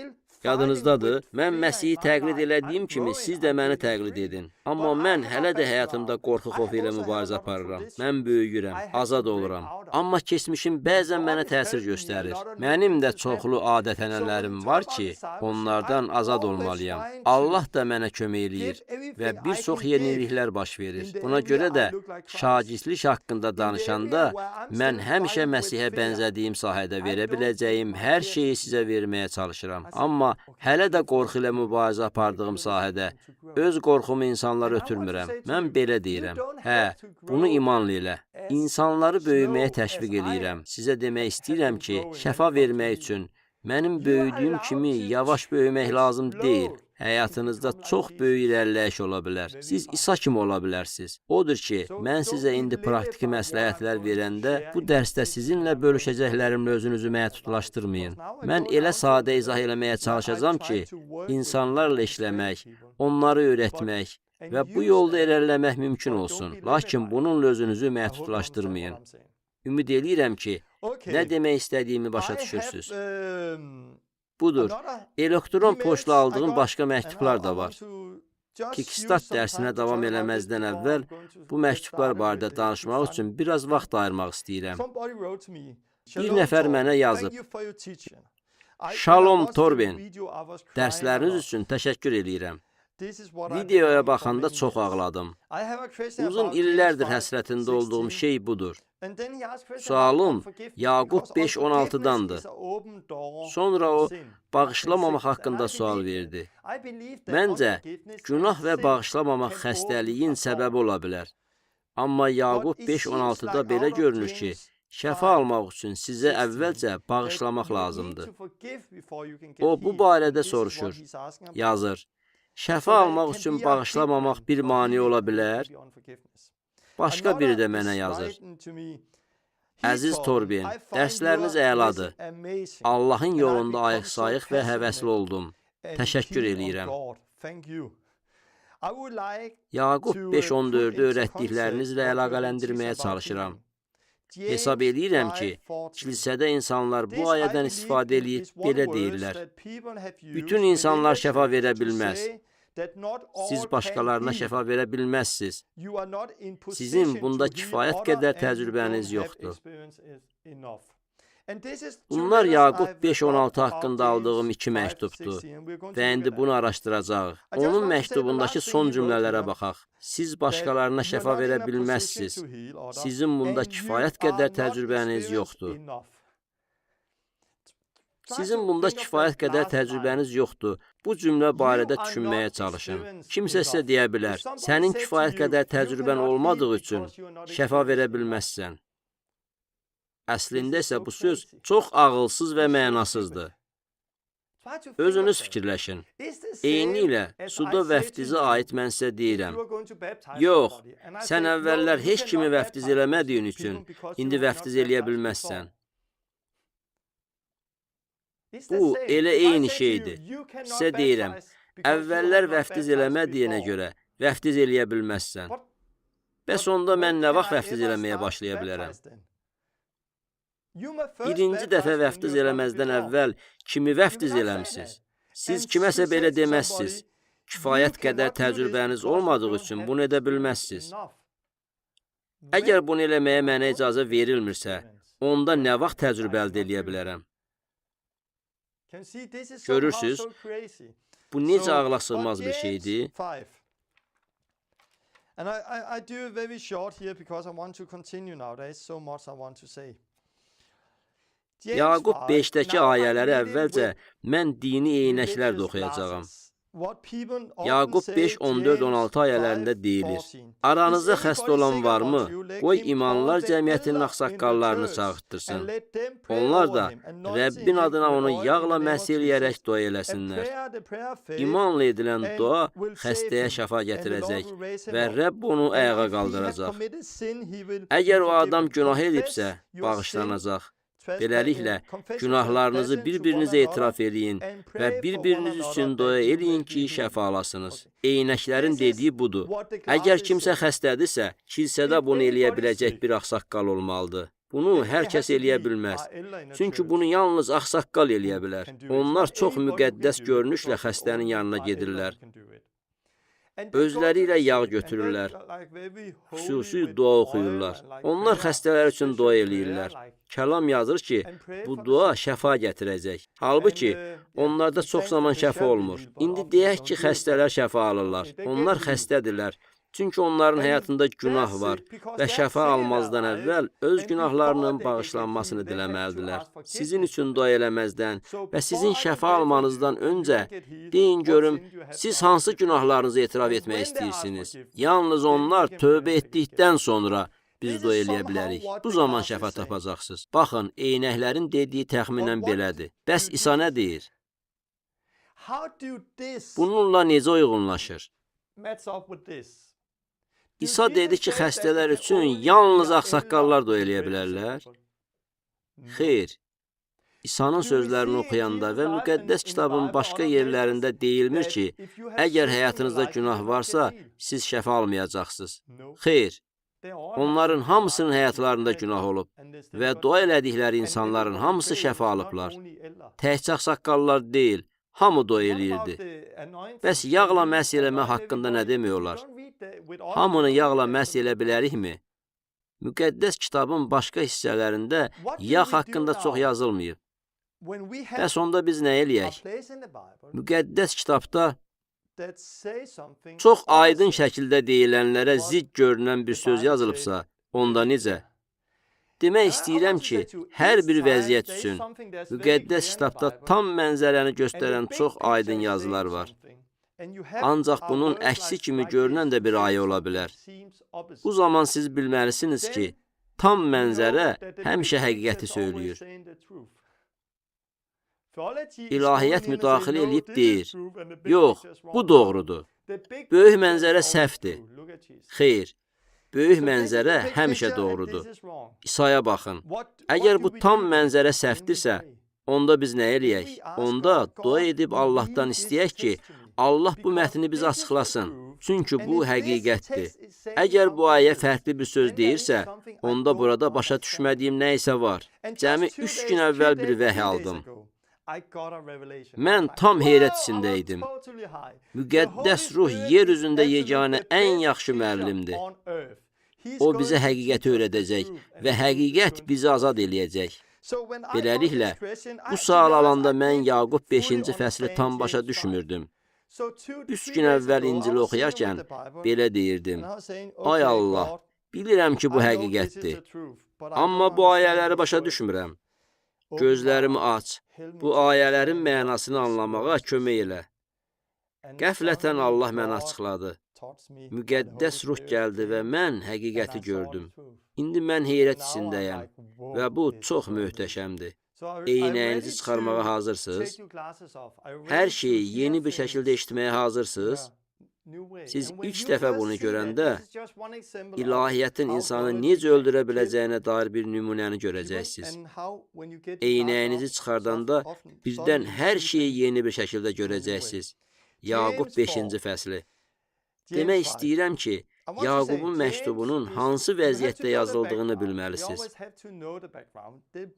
Yadınızdadır, mən Məsihi təqlid elədiyim kimi siz də məni təqlid edin. Amma mən hələ də həyatımda qorxu xofu ilə mübarizə aparıram. Mən böyüyürəm, azad oluram. Amma keçmişim bəzən mənə təsir göstərir. Mənim də çoxlu adət-ənənələrim var ki, onlardan azad olmalıyam. Allah da mənə kömək eləyir və bir çox yeniliklər baş verir. Buna görə də şagirdlik haqqında danışanda mən həmişə Məsihə bənzədiyim sahədə verə biləcəyim hər şeyi sizə verməyə çalışıram. Amma hələ də qorxu ilə mübarizə apardığım sahədə öz qorxumu insanlara ötürmürəm. Mən belə deyirəm. Hə, bunu imanla elə. İnsanları böyüməyə təşviq eləyirəm. Sizə demək istəyirəm ki, şəfa vermək üçün mənim böyüdüyüm kimi yavaş böyümək lazım deyil. Həyatınızda çox böyük irəliləyiş ola bilər. Siz İsa kimi ola bilərsiniz. Odur ki, mən sizə indi praktiki məsləhətlər verəndə bu dərsdə sizinlə bölüşəcəklərimlə özünüzü məhdudlaşdırmayın. Mən elə sadə izah eləməyə çalışacağam ki, insanlarla işləmək, onları öyrətmək və bu yolda irəliləmək mümkün olsun. Lakin bununla özünüzü məhdudlaşdırmayın. Ümid eləyirəm ki, nə demək istədiyimi başa düşürsünüz. Budur, elektron poçtla aldığım başqa məktublar da var. Kickstart dərsinə davam eləməzdən əvvəl bu məktublar barədə danışmaq üçün biraz vaxt ayırmaq istəyirəm. Bir nəfər mənə yazıb. Shalom Torben, dərsləriniz üçün təşəkkür eləyirəm. Videoya baxanda çox ağladım. Uzun illərdir həsrətində olduğum şey budur. Sualım Yaqub 5:16-dandır. Sonra o, bağışlamamaq haqqında sual verdi. Məncə, günah və bağışlamamaq xəstəliyin səbəbi ola bilər. Amma Yaqub 5:16-da belə görünür ki, şəfa almaq üçün sizə əvvəlcə bağışlamaq lazımdır. O, bu barədə soruşur, yazır. Şəfa almaq üçün bağışlamamaq bir mane ola bilər? Başqa biri də mənə yazır. Əziz Torben, dərsləriniz əladır. Allahın yolunda ayıq-sayıq və həvəsli oldum. Təşəkkür eləyirəm. Yaqub 5:14-ü öyrətdiklərinizlə əlaqələndirməyə çalışıram. Hesab eləyirəm ki, kilsədə insanlar bu ayədən istifadə edib belə deyirlər. Bütün insanlar şəfa verə bilməz. Siz başqalarına şəfa verə bilməzsiniz. Sizin bunda kifayət qədər təcrübəniz yoxdur. Bunlar Yaqub 5:16 haqqında aldığım 2 məktubdur və indi bunu araşdıracağıq. Onun məktubundakı son cümlələrə baxaq. Siz başqalarına şəfa verə bilməzsiniz. Sizin bunda kifayət qədər təcrübəniz yoxdur. Sizin bunda kifayət qədər təcrübəniz yoxdur. Bu cümlə barədə düşünməyə çalışın. Kimsə sizə deyə bilər, sənin kifayət qədər təcrübən olmadığı üçün şəfa verə bilməzsən. Əslində isə bu söz çox ağılsız və mənasızdır. Özünüz fikirləşin. Eynilə suda vəftizi aid mən sizə deyirəm. Yox, sən əvvəllər heç kimi vəftiz eləmədiyin üçün indi vəftiz eləyə bilməzsən. Bu, elə eyni şeydir. Sizə deyirəm, əvvəllər vəftiz eləmədiyinə görə vəftiz eləyə bilməzsən. Bəs onda mən nə vaxt vəftiz eləməyə başlaya bilərəm? Birinci dəfə vəftiz eləməzdən əvvəl kimi vəftiz eləmisiniz? Siz kiməsə belə deməzsiniz. Kifayət qədər təcrübəniz olmadığı üçün bunu edə bilməzsiniz. Əgər bunu eləməyə mənə icazə verilmirsə, onda nə vaxt təcrübə əldə eləyə bilərəm? Görürsünüz, bu necə ağlasılmaz bir şeydir? Yaqub 5-dəki ayələri əvvəlcə mən dini eynəklərdə oxuyacağam. Yaqub 5, 14, 16 ayələrində deyilir. Aranızda xəstə olan varmı? Qoy imanlılar cəmiyyətinin ağsaqqallarını çağırtırsın. Onlar da Rəbbin adına onu yağla məsə eləyərək dua eləsinlər. İmanla edilən dua xəstəyə şəfa gətirəcək və Rəbb onu ayağa qaldıracaq. Əgər o adam günah edibsə, bağışlanacaq. Beləliklə, günahlarınızı bir-birinizə etiraf eləyin və bir-biriniz üçün dua eləyin ki, şəfa alasınız. Eynəklərin dediyi budur. Əgər kimsə xəstədirsə, kilsədə bunu eləyə biləcək bir ağsaqqal olmalıdır. Bunu hər kəs eləyə bilməz. Çünki bunu yalnız ağsaqqal eləyə bilər. Onlar çox müqəddəs görünüşlə xəstənin yanına gedirlər. Özləri ilə yağ götürürlər. Xüsusi dua oxuyurlar. Onlar xəstələr üçün dua eləyirlər. Kəlam yazır ki, bu dua şəfa gətirəcək. Halbuki, onlarda çox zaman şəfa olmur. İndi deyək ki, xəstələr şəfa alırlar. Onlar xəstədirlər. Çünki onların həyatında günah var və şəfa almazdan əvvəl öz günahlarının bağışlanmasını diləməlidirlər. Sizin üçün dua eləməzdən və sizin şəfa almanızdan öncə deyin görüm, siz hansı günahlarınızı etiraf etmək istəyirsiniz? Yalnız onlar tövbə etdikdən sonra biz dua eləyə bilərik. Bu zaman şəfa tapacaqsınız. Baxın, eynəklərin dediyi təxminən belədir. Bəs İsa nə deyir? Bununla necə uyğunlaşır? İsa dedi ki, xəstələr üçün yalnız ağsaqqallar dua eləyə bilərlər. Xeyr. İsa'nın sözlərini oxuyanda və müqəddəs kitabın başqa yerlərində deyilmir ki, əgər həyatınızda günah varsa, siz şəfa almayacaqsınız. Xeyr. Onların hamısının həyatlarında günah olub və dua elədikləri insanların hamısı şəfa alıblar. Təkcə ağsaqqallar deyil, hamı dua eləyirdi. Bəs yağla məs eləmə haqqında nə demək olar? Hamını yağla məs elə bilərikmi? Müqəddəs kitabın başqa hissələrində yağ haqqında çox yazılmayıb. Bəs onda biz nə eləyək? Müqəddəs kitabda çox aydın şəkildə deyilənlərə zidd görünən bir söz yazılıbsa, onda necə? Demək istəyirəm ki, hər bir vəziyyət üçün müqəddəs kitabda tam mənzərəni göstərən çox aydın yazılar var. Ancaq bunun əksi kimi görünən də bir ayə ola bilər. Bu zaman siz bilməlisiniz ki, tam mənzərə həmişə həqiqəti söyləyir. İlahiyyət müdaxilə eləyib deyir, yox, bu doğrudur. Böyük mənzərə səhvdir. Xeyr, böyük mənzərə həmişə doğrudur. İsa'ya baxın. Əgər bu tam mənzərə səhvdirsə, onda biz nə eləyək? Onda dua edib Allahdan istəyək ki, Allah bu mətni bizə açıqlasın. Çünki bu həqiqətdir. Əgər bu ayə fərqli bir söz deyirsə, onda burada başa düşmədiyim nə isə var. Cəmi 3 gün əvvəl bir vəhy aldım. Mən tam heyrət içində idim. Müqəddəs ruh yer üzündə yeganə ən yaxşı müəllimdir. O bizə həqiqəti öyrədəcək və həqiqət bizi azad eləyəcək. Beləliklə, bu sual alanda mən Yaqub 5-ci fəsli tam başa düşmürdüm. 3 gün əvvəl İncili oxuyarkən belə deyirdim: Ay Allah, bilirəm ki, bu həqiqətdir, amma bu ayələri başa düşmürəm. Gözlərimi aç, bu ayələrin mənasını anlamağa kömək elə. Qəflətən Allah mənə açıqladı. Müqəddəs ruh gəldi və mən həqiqəti gördüm. İndi mən heyrət içindəyəm və bu çox möhtəşəmdir. Eynəyinizi çıxarmağa hazırsınız? Hər şeyi yeni bir şəkildə eşitməyə hazırsınız? Siz ilk dəfə bunu görəndə ilahiyyətin insanı necə öldürə biləcəyinə dair bir nümunəni görəcəksiniz. Eynəyinizi çıxardanda birdən hər şeyi yeni bir şəkildə görəcəksiniz. Yaqub 5-ci fəsli. Demək istəyirəm ki, Yaqubun məktubunun hansı vəziyyətdə yazıldığını bilməlisiniz.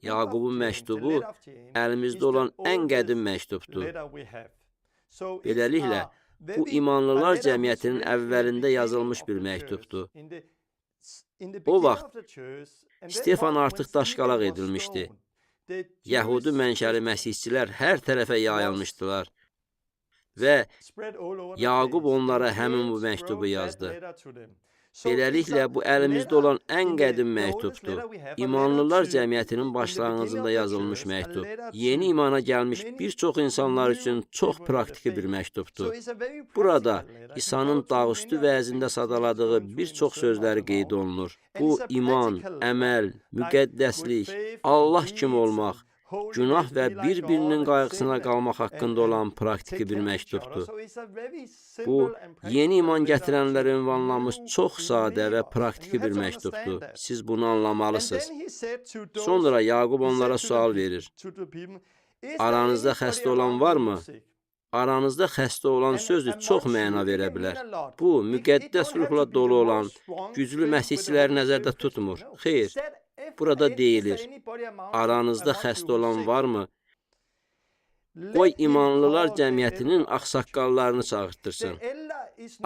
Yaqubun məktubu əlimizdə olan ən qədim məktubdur. Beləliklə, bu imanlılar cəmiyyətinin əvvəlində yazılmış bir məktubdur. O vaxt Stefan artıq daşqalaq edilmişdi. Yəhudi mənşəli məsihçilər hər tərəfə yayılmışdılar. Və Yaqub onlara həmin bu məktubu yazdı. Beləliklə, bu əlimizdə olan ən qədim məktubdur. İmanlılar cəmiyyətinin başlanğıcında yazılmış məktub. Yeni imana gəlmiş bir çox insanlar üçün çox praktiki bir məktubdur. Burada İsa'nın dağüstü vəzində sadaladığı bir çox sözləri qeyd olunur. Bu, iman, əməl, müqəddəslik, Allah kimi olmaq, günah və bir-birinin qayğısına qalmaq haqqında olan praktiki bir məktubdur. Bu, yeni iman gətirənlər ünvanlanmış çox sadə və praktiki bir məktubdur. Siz bunu anlamalısınız. Sonra Yaqub onlara sual verir. Aranızda xəstə olan varmı? Aranızda xəstə olan sözü çox məna verə bilər. Bu, müqəddəs ruhla dolu olan güclü məsihçiləri nəzərdə tutmur. Xeyr. Burada deyilir, aranızda xəstə olan varmı? Qoy imanlılar cəmiyyətinin ağsaqqallarını çağırtırsın.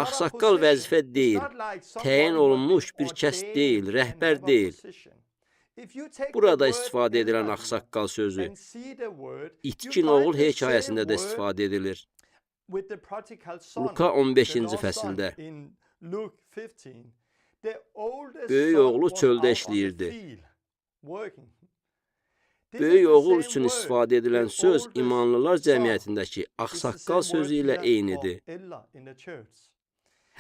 Ağsaqqal vəzifə deyil, təyin olunmuş bir kəs deyil, rəhbər deyil. Burada istifadə edilən ağsaqqal sözü, itkin oğul hekayəsində də istifadə edilir. Luka 15-ci fəsildə. Böyük oğlu çöldə işləyirdi. Böyük oğul üçün istifadə edilən söz imanlılar cəmiyyətindəki ağsaqqal sözü ilə eynidir.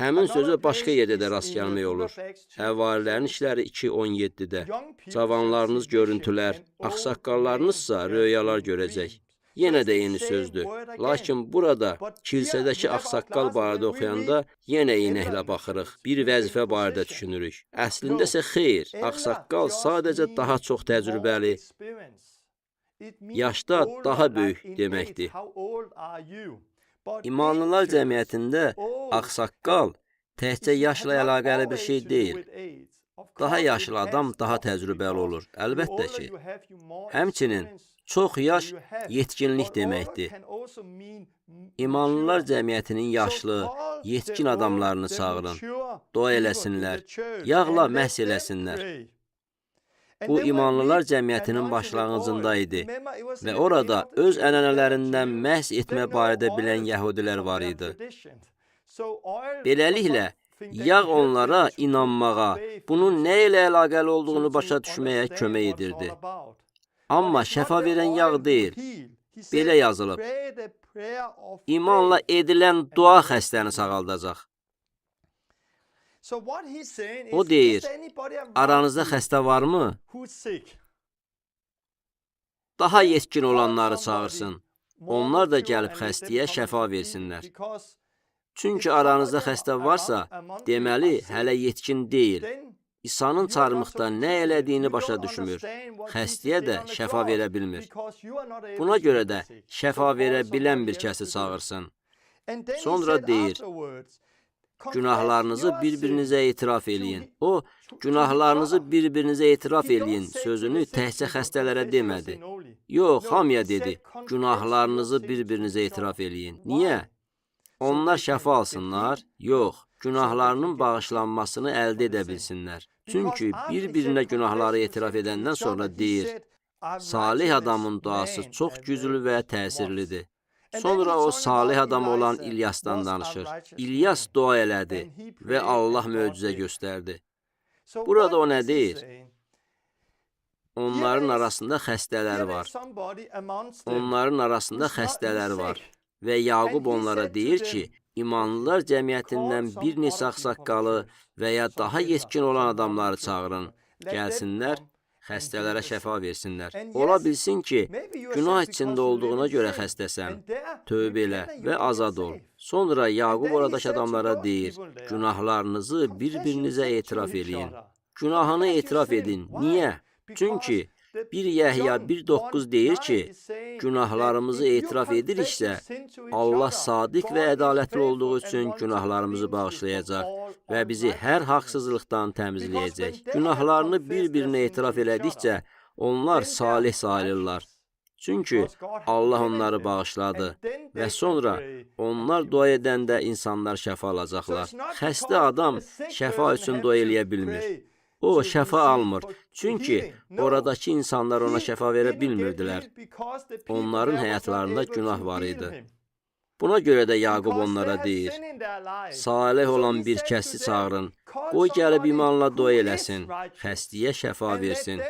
Həmin sözə başqa yerdə də rast gəlmək olur. Həvarilərin işləri 2:17-də. Cavanlarınız görüntülər, ağsaqqallarınızsa röyalar görəcək. Yenə də eyni sözdür. Lakin burada kilsədəki ağsaqqal barədə oxuyanda yenə eynəklə baxırıq. Bir vəzifə barədə düşünürük. Əslində isə xeyr, ağsaqqal sadəcə daha çox təcrübəli, yaşda daha böyük deməkdir. İmanlılar cəmiyyətində ağsaqqal təkcə yaşla əlaqəli bir şey deyil. Daha yaşlı adam daha təcrübəli olur, əlbəttə ki. Həmçinin çox yaş yetkinlik deməkdir. İmanlılar cəmiyyətinin yaşlı, yetkin adamlarını çağırın, dua eləsinlər, yağla məhs eləsinlər. Bu, imanlılar cəmiyyətinin başlanğıcında idi və orada öz ənənələrindən məhs etmə barədə bilən yəhudilər var idi. Beləliklə, yağ onlara inanmağa, bunun nə ilə əlaqəli olduğunu başa düşməyə kömək edirdi. Amma şəfa verən yağ deyil. Belə yazılıb. İmanla edilən dua xəstəni sağaldacaq. O deyir, aranızda xəstə varmı? Daha yetkin olanları çağırsın. Onlar da gəlib xəstəyə şəfa versinlər. Çünki aranızda xəstə varsa, deməli, hələ yetkin deyil. İsa'nın çarmıqda nə elədiyini başa düşmür. Xəstəyə də şəfa verə bilmir. Buna görə də şəfa verə bilən bir kəsi çağırsın. Sonra deyir, günahlarınızı bir-birinizə etiraf eləyin. O, günahlarınızı bir-birinizə etiraf eləyin sözünü təkcə xəstələrə demədi. Yox, hamıya dedi, günahlarınızı bir-birinizə etiraf eləyin. Niyə? Onlar şəfa alsınlar? Yox, günahlarının bağışlanmasını əldə edə bilsinlər. Çünki bir-birinə günahları etiraf edəndən sonra deyir, Salih adamın duası çox güclü və təsirlidir. Sonra o salih adam olan İlyasdan danışır. İlyas dua elədi və Allah möcüzə göstərdi. Burada o nə deyir? Onların arasında xəstələr var. Onların arasında xəstələr var. Və Yaqub onlara deyir ki, imanlılar cəmiyyətindən bir neçə ağsaqqalı və ya daha yetkin olan adamları çağırın. Gəlsinlər, xəstələrə şəfa versinlər. Ola bilsin ki, günah içində olduğuna görə xəstəsən, tövbə elə və azad ol. Sonra Yaqub oradakı adamlara deyir, günahlarınızı bir-birinizə etiraf edin. Günahını etiraf edin. Niyə? Çünki 1 Yəhya 1:9 deyir ki, günahlarımızı etiraf ediriksə, Allah sadiq və ədalətli olduğu üçün günahlarımızı bağışlayacaq və bizi hər haqsızlıqdan təmizləyəcək. Günahlarını bir-birinə etiraf elədikcə, onlar salih sayılırlar. Çünki Allah onları bağışladı və sonra onlar dua edəndə insanlar şəfa alacaqlar. Xəstə adam şəfa üçün dua eləyə bilmir. O şəfa almır. Çünki oradakı insanlar ona şəfa verə bilmirdilər. Onların həyatlarında günah var idi. Buna görə də Yaqub onlara deyir, salih olan bir kəsi çağırın, qoy gəlib imanla dua eləsin, xəstəyə şəfa versin.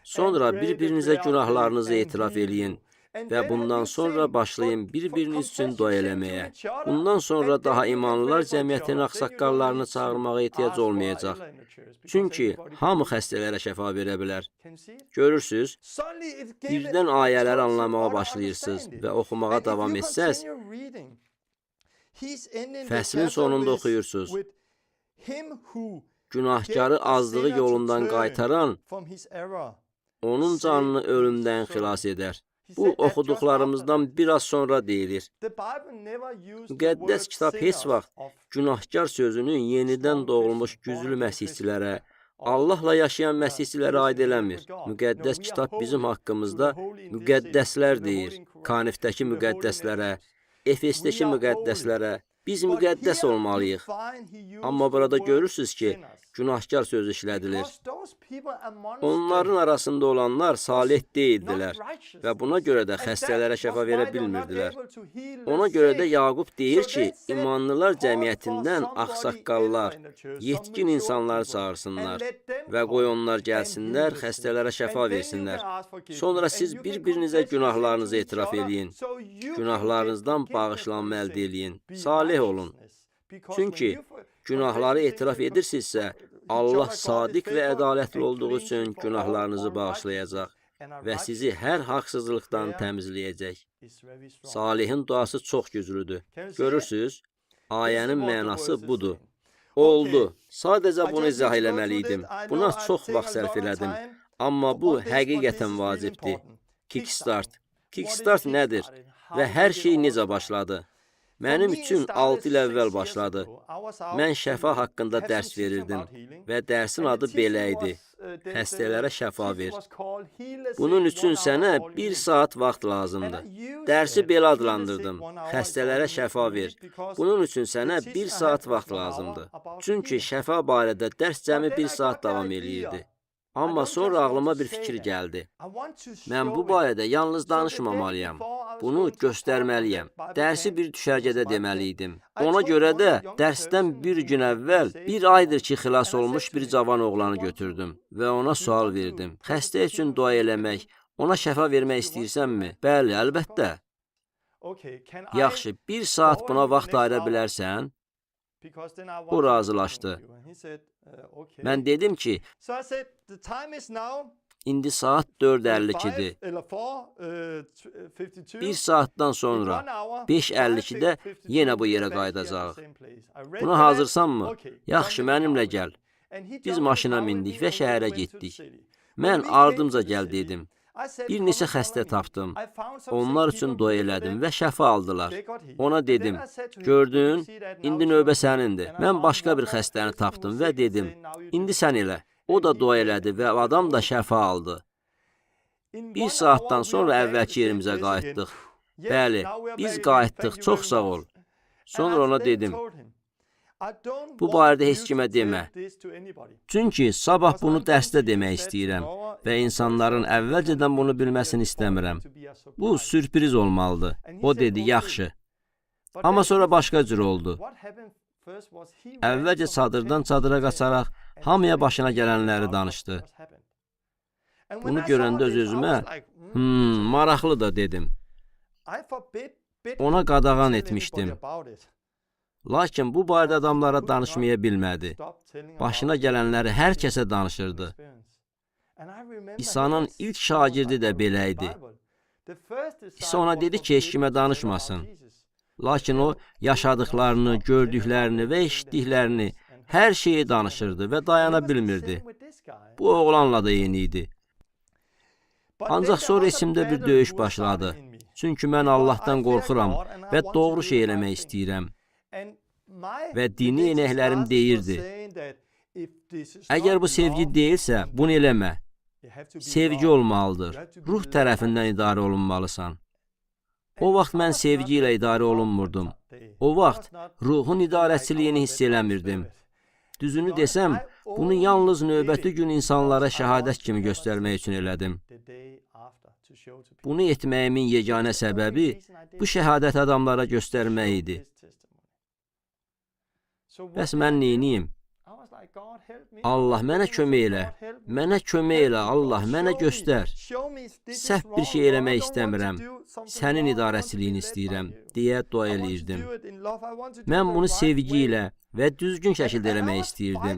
Sonra bir-birinizə günahlarınızı etiraf eləyin və bundan sonra başlayın bir-biriniz üçün dua eləməyə. Bundan sonra daha imanlılar cəmiyyətin ağsaqqallarını çağırmağa ehtiyac olmayacaq. Çünki hamı xəstələrə şəfa verə bilər. Görürsünüz, birdən ayələri anlamağa başlayırsınız və oxumağa davam etsəz, fəslin sonunda oxuyursunuz. Günahkarı azlığı yolundan qaytaran, onun canını ölümdən xilas edər. Bu, oxuduqlarımızdan biraz sonra deyilir. Müqəddəs kitab heç vaxt günahkar sözünü yenidən doğulmuş güclü məsihçilərə, Allahla yaşayan məsihçilərə aid eləmir. Müqəddəs kitab bizim haqqımızda müqəddəslər deyir. Kanifdəki müqəddəslərə, Efesdəki müqəddəslərə, biz müqəddəs olmalıyıq. Amma burada görürsünüz ki, günahkar söz işlədilir. Onların arasında olanlar salih deyildilər və buna görə də xəstələrə şəfa verə bilmirdilər. Ona görə də Yaqub deyir ki, imanlılar cəmiyyətindən ağsaqqallar, yetkin insanları çağırsınlar və qoy onlar gəlsinlər, xəstələrə şəfa versinlər. Sonra siz bir-birinizə günahlarınızı etiraf edin, günahlarınızdan bağışlanma əldə edin, salih olun. Çünki günahları etiraf edirsinizsə, Allah sadiq və ədalətli olduğu üçün günahlarınızı bağışlayacaq və sizi hər haqsızlıqdan təmizləyəcək. Salihin duası çox güclüdür. Görürsünüz, ayənin mənası budur. Oldu. Sadəcə bunu izah eləməliydim. Buna çox vaxt sərf elədim. Amma bu həqiqətən vacibdir. Kickstart. Kickstart nədir? Və hər şey necə başladı? Mənim üçün 6 il əvvəl başladı. Mən şəfa haqqında dərs verirdim və dərsin adı belə idi. Xəstələrə şəfa ver. Bunun üçün sənə 1 saat vaxt lazımdır. Dərsi belə adlandırdım. Xəstələrə şəfa ver. Bunun üçün sənə 1 saat vaxt lazımdır. Çünki şəfa barədə dərs cəmi 1 saat davam eləyirdi. Amma sonra ağlıma bir fikir gəldi. Mən bu barədə yalnız danışmamalıyam. Bunu göstərməliyəm. Dərsi bir düşərgədə deməliydim. Ona görə də dərsdən bir gün əvvəl 1 aydır ki, xilas olmuş bir cavan oğlanı götürdüm və ona sual verdim. Xəstə üçün dua eləmək, ona şəfa vermək istəyirsənmi? Bəli, əlbəttə. Yaxşı, 1 saat buna vaxt ayıra bilərsən? O razılaşdı. Mən dedim ki, indi saat 4:52-dir. 1 saatdan sonra 5:52-də yenə bu yerə qayıdacaq. Buna hazırsanmı? Yaxşı, mənimlə gəl. Biz maşına mindik və şəhərə getdik. Mən ardımca gəl dedim. Bir neçə xəstə tapdım. Onlar üçün dua elədim və şəfa aldılar. Ona dedim, gördün, indi növbə sənindir. Mən başqa bir xəstəni tapdım və dedim, indi sən elə. O da dua elədi və adam da şəfa aldı. 1 saatdan sonra əvvəlki yerimizə qayıtdıq. Bəli, biz qayıtdıq, çox sağ ol. Sonra ona dedim, Bu barədə heç kimə demə. Çünki sabah bunu dərsdə demək istəyirəm və insanların əvvəlcədən bunu bilməsini istəmirəm. Bu sürpriz olmalıdır. O dedi, yaxşı. Amma sonra başqa cür oldu. Əvvəlcə çadırdan çadıra qaçaraq hamıya başına gələnləri danışdı. Bunu görəndə öz-özümə, maraqlı da dedim. Ona qadağan etmişdim. Lakin bu barədə adamlara danışmaya bilmədi. Başına gələnləri hər kəsə danışırdı. İsa'nın ilk şagirdi də belə idi. İsa ona dedi ki, heç kimə danışmasın. Lakin o, yaşadıqlarını, gördüklərini və eşitdiklərini, hər şeyi danışırdı və dayana bilmirdi. Bu oğlanla da eyni idi. Ancaq sonra içimdə bir döyüş başladı. Çünki mən Allahdan qorxuram və doğru şey eləmək istəyirəm. Və dini enəklərim deyirdi, əgər bu sevgi deyilsə, bunu eləmə. Sevgi olmalıdır. Ruh tərəfindən idarə olunmalısan. O vaxt mən sevgi ilə idarə olunmurdum. O vaxt ruhun idarəçiliyini hiss eləmirdim. Düzünü desəm, bunu yalnız növbəti gün insanlara şəhadət kimi göstərmək üçün elədim. Bunu etməyimin yeganə səbəbi bu şəhadət adamlara göstərmək idi. Bəs mən neyniyim? Allah, mənə kömək elə. Mənə kömək elə, Allah, mənə göstər. Səhv bir şey eləmək istəmirəm. Sənin idarəçiliyini istəyirəm, deyə dua eləyirdim. Mən bunu sevgi ilə və düzgün şəkildə eləmək istəyirdim.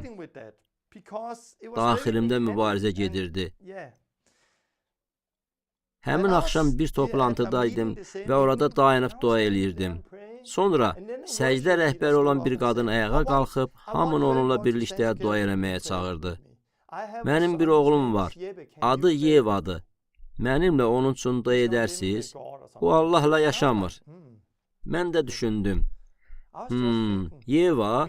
Daxilimdə mübarizə gedirdi. Həmin axşam bir toplantıdaydım və orada dayanıb dua eləyirdim. Sonra səcdə rəhbəri olan bir qadın ayağa qalxıb, hamını onunla birlikdə dua eləməyə çağırdı. Mənim bir oğlum var, adı Yevadır. Mənimlə onun üçün dua edərsiniz. O Allahla yaşamır. Mən də düşündüm. Yeva,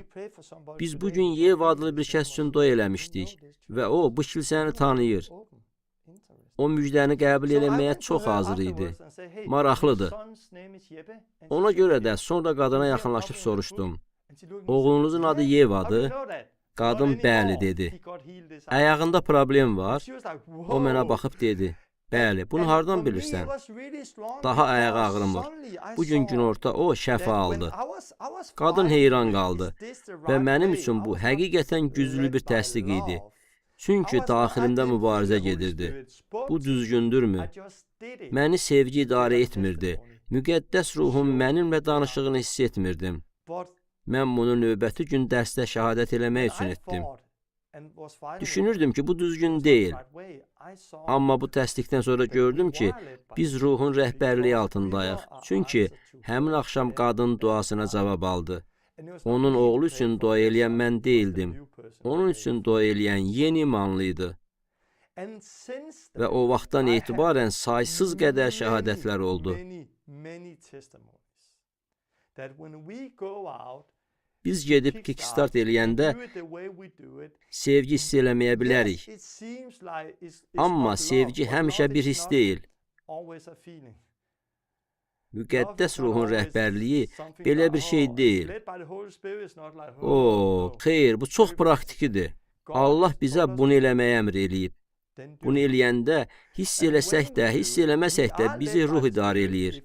biz bugün Yeva adlı bir kəs üçün dua eləmişdik və o, bu kilsəni tanıyır. O müjdəni qəbul eləməyə çox hazır idi. Maraqlıdır. Ona görə də sonra qadına yaxınlaşıb soruşdum. Oğlunuzun adı Yevadır? Qadın bəli dedi. Ayağında problem var? O mənə baxıb dedi. Bəli, bunu hardan bilirsən? Daha ayağı ağrımır. Bugün günorta o şəfa aldı. Qadın heyran qaldı və mənim üçün bu həqiqətən güclü bir təsdiq idi. Çünki daxilimdə mübarizə gedirdi. Bu düzgündürmü? Məni sevgi idarə etmirdi. Müqəddəs ruhum mənimlə danışığını hiss etmirdim. Mən bunu növbəti gün dərsdə şəhadət eləmək üçün etdim. Düşünürdüm ki, bu düzgün deyil. Amma bu təsdiqdən sonra gördüm ki, biz ruhun rəhbərliyi altındayıq. Çünki həmin axşam qadın duasına cavab aldı. Onun oğlu üçün dua eləyən mən deyildim. Onun üçün dua eləyən yeni imanlıydı. Və o vaxtdan etibarən saysız qədər şəhadətlər oldu. Biz gedib kickstart eləyəndə sevgi hiss eləməyə bilərik. Amma sevgi həmişə bir hiss deyil. Müqəddəs ruhun rəhbərliyi belə bir şey deyil. Xeyr, bu çox praktikidir. Allah bizə bunu eləməyə əmr eləyib. Bunu eləyəndə hiss eləsək də, hiss eləməsək də bizi ruh idarə eləyir.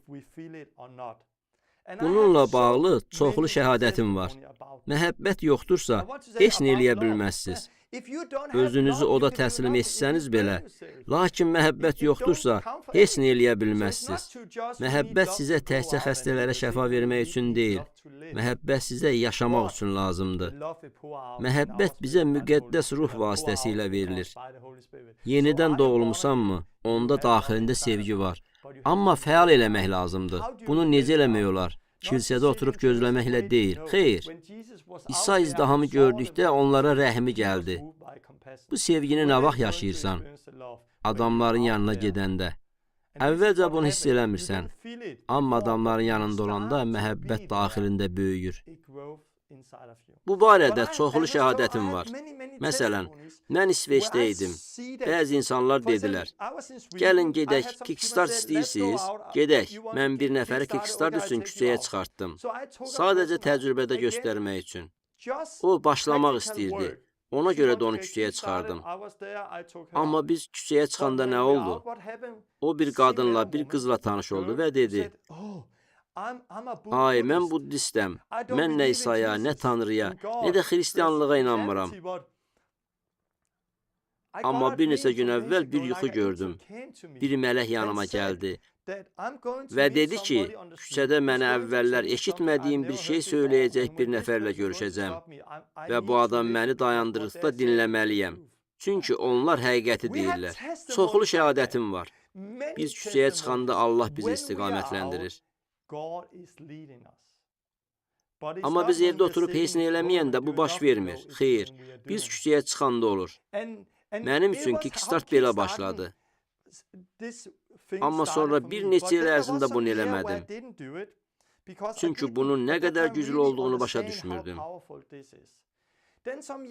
Bununla bağlı çoxlu şəhadətim var. Məhəbbət yoxdursa, heç nə eləyə bilməzsiniz. Özünüzü oda təslim etsəniz belə, lakin məhəbbət yoxdursa, heç nə eləyə bilməzsiniz. Məhəbbət sizə təkcə xəstələrə şəfa vermək üçün deyil, məhəbbət sizə yaşamaq üçün lazımdır. Məhəbbət bizə müqəddəs ruh vasitəsilə verilir. Yenidən doğulmusanmı, onda daxilində sevgi var. Amma fəal eləmək lazımdır. Bunu necə eləmək olar? Kilsədə oturub gözləməklə deyil. Xeyr, İsa izdihamı gördükdə onlara rəhmi gəldi. Bu sevgini nə vaxt yaşayırsan? Adamların yanına gedəndə. Əvvəlcə bunu hiss eləmirsən. Amma adamların yanında olanda məhəbbət daxilində böyüyür. Bu barədə çoxlu şəhadətim var. Məsələn, mən İsveçdə idim. Bəzi insanlar dedilər, gəlin gedək, kickstart istəyirsiniz? Gedək, mən bir nəfəri kickstart üçün küçəyə çıxartdım. Sadəcə təcrübədə göstərmək üçün. O başlamaq istəyirdi. Ona görə də onu küçəyə çıxardım. Amma biz küçəyə çıxanda nə oldu? O bir qadınla, bir qızla tanış oldu və dedi, ay, mən buddistəm. Mən nə İsa'ya, nə Tanrıya, nə də xristianlığa inanmıram. Amma bir neçə gün əvvəl bir yuxu gördüm. Bir mələk yanıma gəldi və dedi ki, küçədə mənə əvvəllər eşitmədiyim bir şey söyləyəcək bir nəfərlə görüşəcəm və bu adam məni dayandırdıqda dinləməliyəm. Çünki onlar həqiqəti deyirlər. Çoxlu şəhadətim var. Biz küçəyə çıxanda Allah bizi istiqamətləndirir. Amma biz evdə oturub heç nə eləməyəndə bu baş vermir. Xeyr, biz küçəyə çıxanda olur. Mənim üçün Kickstart belə başladı. Amma sonra bir neçə il ərzində bunu eləmədim. Çünki bunun nə qədər güclü olduğunu başa düşmürdüm.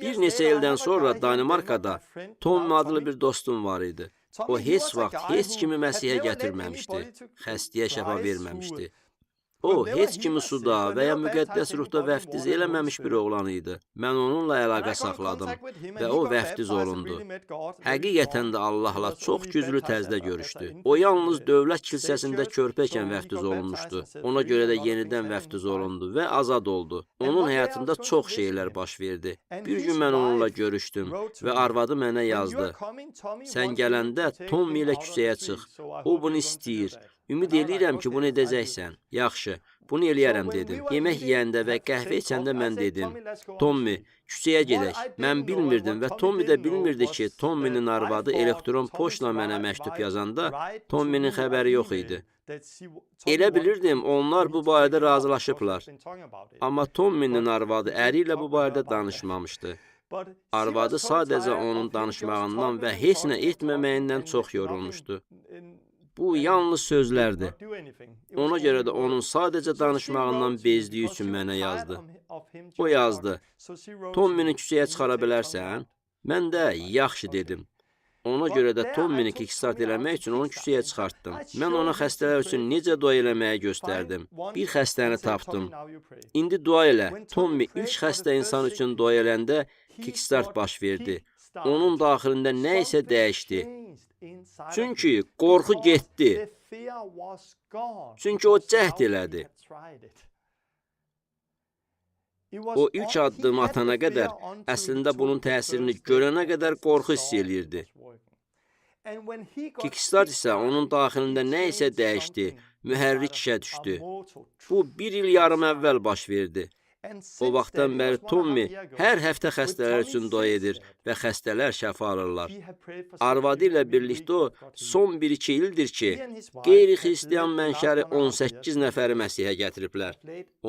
Bir neçə ildən sonra Danimarkada Tom adlı bir dostum var idi. O heç vaxt heç kimi Məsihə gətirməmişdi, xəstəyə şəfa verməmişdi. O, heç kimi suda və ya müqəddəs ruhda vəftiz eləməmiş bir oğlan idi. Mən onunla əlaqə saxladım və o vəftiz olundu. Həqiqətən də Allahla çox güclü tərzdə görüşdü. O, yalnız dövlət kilsəsində körpəykən vəftiz olunmuşdu. Ona görə də yenidən vəftiz olundu və azad oldu. Onun həyatında çox şeylər baş verdi. Bir gün mən onunla görüşdüm və arvadı mənə yazdı. Sən gələndə Tommy ilə küçəyə çıx. O bunu istəyir. Ümid eləyirəm ki, bunu edəcəksən. Yaxşı, bunu eləyərəm dedim. Yemək yeyəndə və qəhvə içəndə mən dedim. Tommy, küçəyə gedək. Mən bilmirdim və Tommy də bilmirdi ki, Tommy'nin arvadı elektron poçtla mənə məktub yazanda Tommy'nin xəbəri yox idi. Elə bilirdim, onlar bu barədə razılaşıblar. Amma Tommy'nin arvadı əri ilə bu barədə danışmamışdı. Arvadı sadəcə onun danışmağından və heç nə etməməyindən çox yorulmuşdu. Bu yalnız sözlərdir. Ona görə də onun sadəcə danışmağından bezdiyi üçün mənə yazdı. O yazdı, Tommy'ni küçəyə çıxara bilərsən? Mən də yaxşı dedim. Ona görə də Tommy'ni kickstart eləmək üçün onu küçəyə çıxartdım. Mən ona xəstələr üçün necə dua eləməyi göstərdim. Bir xəstəni tapdım. İndi dua elə. Tommy ilk xəstə insan üçün dua eləndə kickstart baş verdi. Onun daxilində nə isə dəyişdi. Çünki qorxu getdi. Çünki o cəhd elədi. O ilk addımı atana qədər, əslində bunun təsirini görənə qədər qorxu hiss eləyirdi. Kickstart isə onun daxilində nə isə dəyişdi, mühərrik işə düşdü. Bu, 1 il yarım əvvəl baş verdi. O vaxtdan bəri Tommy hər həftə xəstələr üçün dua edir və xəstələr şəfa alırlar. Arvadı ilə birlikdə o, son 1-2 ildir ki, qeyri-xristiyan mənşəli 18 nəfəri Məsihə gətiriblər.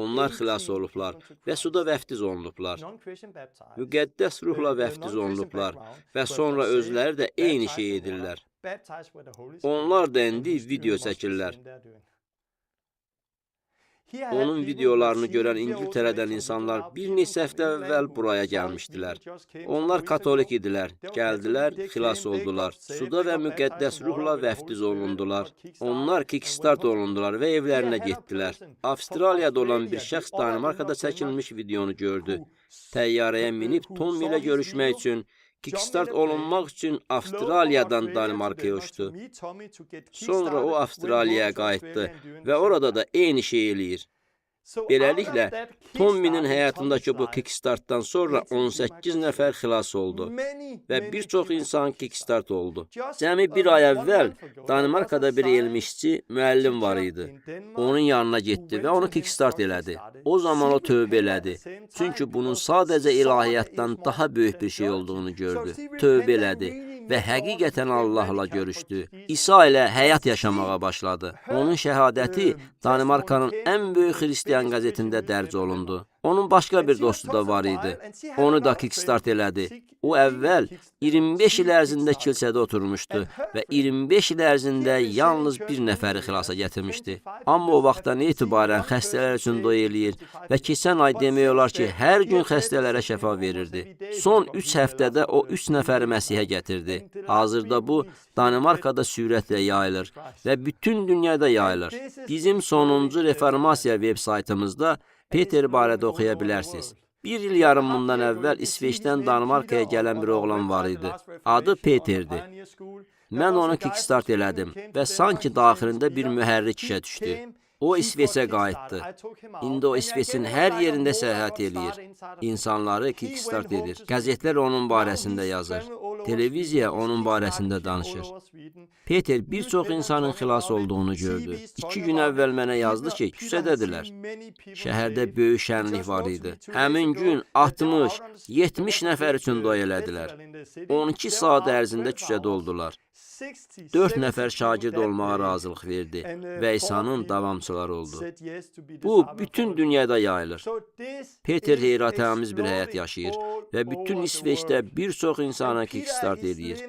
Onlar xilas olublar və suda vəftiz olunublar. Müqəddəs ruhla vəftiz olunublar və sonra özləri də eyni şey edirlər. Onlar da indi video çəkirlər. Onun videolarını görən İngiltərədən insanlar bir neçə həftə əvvəl buraya gəlmişdilər. Onlar katolik idilər, gəldilər, xilas oldular. Suda və müqəddəs ruhla vəftiz olundular. Onlar kickstart olundular və evlərinə getdilər. Avstraliyada olan bir şəxs Danimarkada çəkilmiş videonu gördü. Təyyarəyə minib Tommy ilə görüşmək üçün, kickstart olunmaq üçün Avstraliyadan Danimarkaya uçdu. Sonra o Avstraliyaya qayıtdı və orada da eyni şey eləyir. Beləliklə, Tommy'nin həyatındakı bu kickstartdan sonra 18 nəfər xilas oldu və bir çox insan kickstart oldu. Cəmi bir ay əvvəl Danimarkada bir elmişçi müəllim var idi. Onun yanına getdi və onu kickstart elədi. O zaman o tövbə elədi. Çünki bunun sadəcə ilahiyyatdan daha böyük bir şey olduğunu gördü. Tövbə elədi və həqiqətən Allahla görüşdü. İsa ilə həyat yaşamağa başladı. Onun şəhadəti Danimarkanın ən böyük xristiyan qəzetində dərc olundu. Onun başqa bir dostu da var idi. Onu da kickstart elədi. O əvvəl 25 il ərzində kilsədə oturmuşdu və 25 il ərzində yalnız bir nəfəri xilasa gətirmişdi. Amma o vaxtdan etibarən xəstələr üçün dua eləyir və keçən ay demək olar ki, hər gün xəstələrə şəfa verirdi. Son 3 həftədə o 3 nəfəri Məsihə gətirdi. Hazırda bu, Danimarkada sürətlə yayılır və bütün dünyada yayılır. Bizim sonuncu reformasiya veb saytımızda Peter barədə oxuya bilərsiniz. Bir il yarım bundan əvvəl İsveçdən Danimarkaya gələn bir oğlan var idi. Adı Peter'di. Mən onu kickstart elədim və sanki daxilində bir mühərrik işə düşdü. O İsveçə qayıtdı. İndi o İsveçin hər yerində səyahət eləyir. İnsanları kickstart edir. Qəzetlər onun barəsində yazır. Televiziya onun barəsində danışır. Peter bir çox insanın xilas olduğunu gördü. 2 gün əvvəl mənə yazdı ki, küçədədirlər. Şəhərdə böyük şənlik var idi. Həmin gün 60-70 nəfər üçün doy elədilər. 12 saat ərzində küçədə oldular. 4 nəfər şagird olmağa razılıq verdi və İsa'nın davamçıları oldu. Bu, bütün dünyada yayılır. Peter heyrətamiz bir həyat yaşayır və bütün İsveçdə bir çox insana kickstart edir.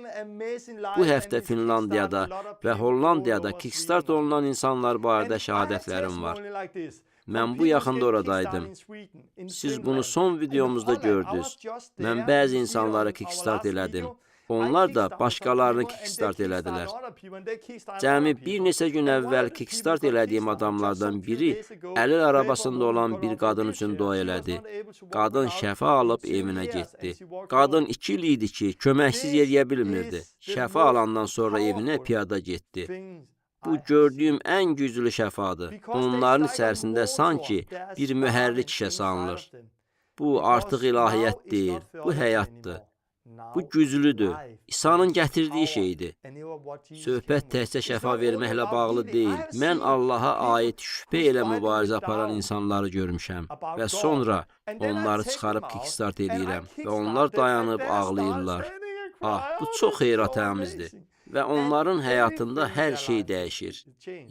Bu həftə Finlandiyada və Hollandiyada kickstart olunan insanlar barədə şəhadətlərim var. Mən bu yaxında oradaydım. Siz bunu son videomuzda gördünüz. Mən bəzi insanları kickstart elədim. Onlar da başqalarını kickstart elədilər. Cəmi bir neçə gün əvvəl kickstart elədiyim adamlardan biri əlil arabasında olan bir qadın üçün dua elədi. Qadın şəfa alıb evinə getdi. Qadın 2 il idi ki, köməksiz yeriyə bilmirdi. Şəfa alandan sonra evinə piyada getdi. Bu gördüyüm ən güclü şəfadır. Onların içərisində sanki bir mühərrik işə salınır. Bu artıq ilahiyyət deyil, bu həyatdır. Bu güclüdür. İsa'nın gətirdiyi şeydir. Söhbət təkcə şəfa verməklə bağlı deyil. Mən Allaha aid şübhə ilə mübarizə aparan insanları görmüşəm və sonra onları çıxarıb kickstart edirəm və onlar dayanıb ağlayırlar. Bu çox heyrətəmizdir. Və onların həyatında hər şey dəyişir.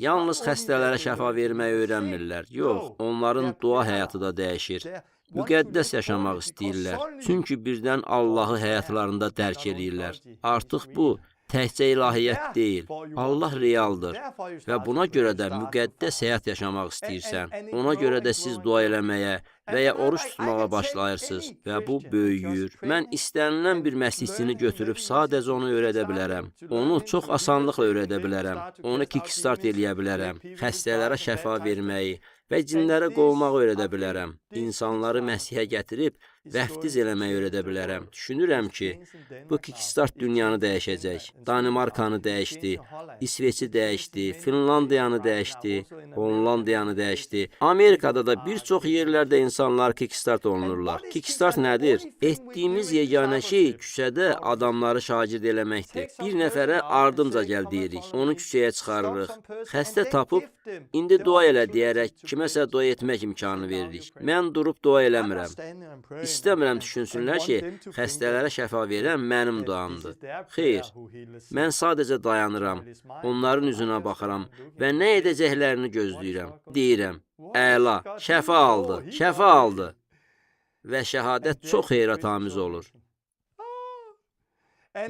Yalnız xəstələrə şəfa verməyi öyrənmirlər. Yox, onların dua həyatı da dəyişir. Müqəddəs yaşamaq istəyirlər. Çünki birdən Allahı həyatlarında dərk eləyirlər. Artıq bu, təkcə ilahiyyət deyil. Allah realdır və buna görə də müqəddəs həyat yaşamaq istəyirsən. Ona görə də siz dua eləməyə və ya oruç tutmağa başlayırsınız və bu böyüyür. Mən istənilən bir məsihçini götürüb sadəcə onu öyrədə bilərəm. Onu çox asanlıqla öyrədə bilərəm. Onu kickstart eləyə bilərəm. Xəstələrə şəfa verməyi və cinlərə qovmağı öyrədə bilərəm. İnsanları Məsihə gətirib vəftiz eləməyi öyrədə bilərəm. Düşünürəm ki, bu kickstart dünyanı dəyişəcək. Danimarkanı dəyişdi, İsveçi dəyişdi, Finlandiyanı dəyişdi, Hollandiyanı dəyişdi. Amerikada da bir çox yerlərdə insanlar kickstart olunurlar. Kickstart nədir? Etdiyimiz yeganə şey küçədə adamları şagird eləməkdir. Bir nəfərə ardımca gəl deyirik. Onu küçəyə çıxarırıq. Xəstə tapıb, indi dua elə deyərək kiməsə dua etmək imkanı veririk. Mən durub dua eləmirəm. İstəmirəm düşünsünlər ki, xəstələrə şəfa verən mənim duamdır. Xeyr, mən sadəcə dayanıram, onların üzünə baxıram və nə edəcəklərini gözləyirəm. Deyirəm, əla, şəfa aldı, şəfa aldı. Və şəhadət çox heyrətamiz olur.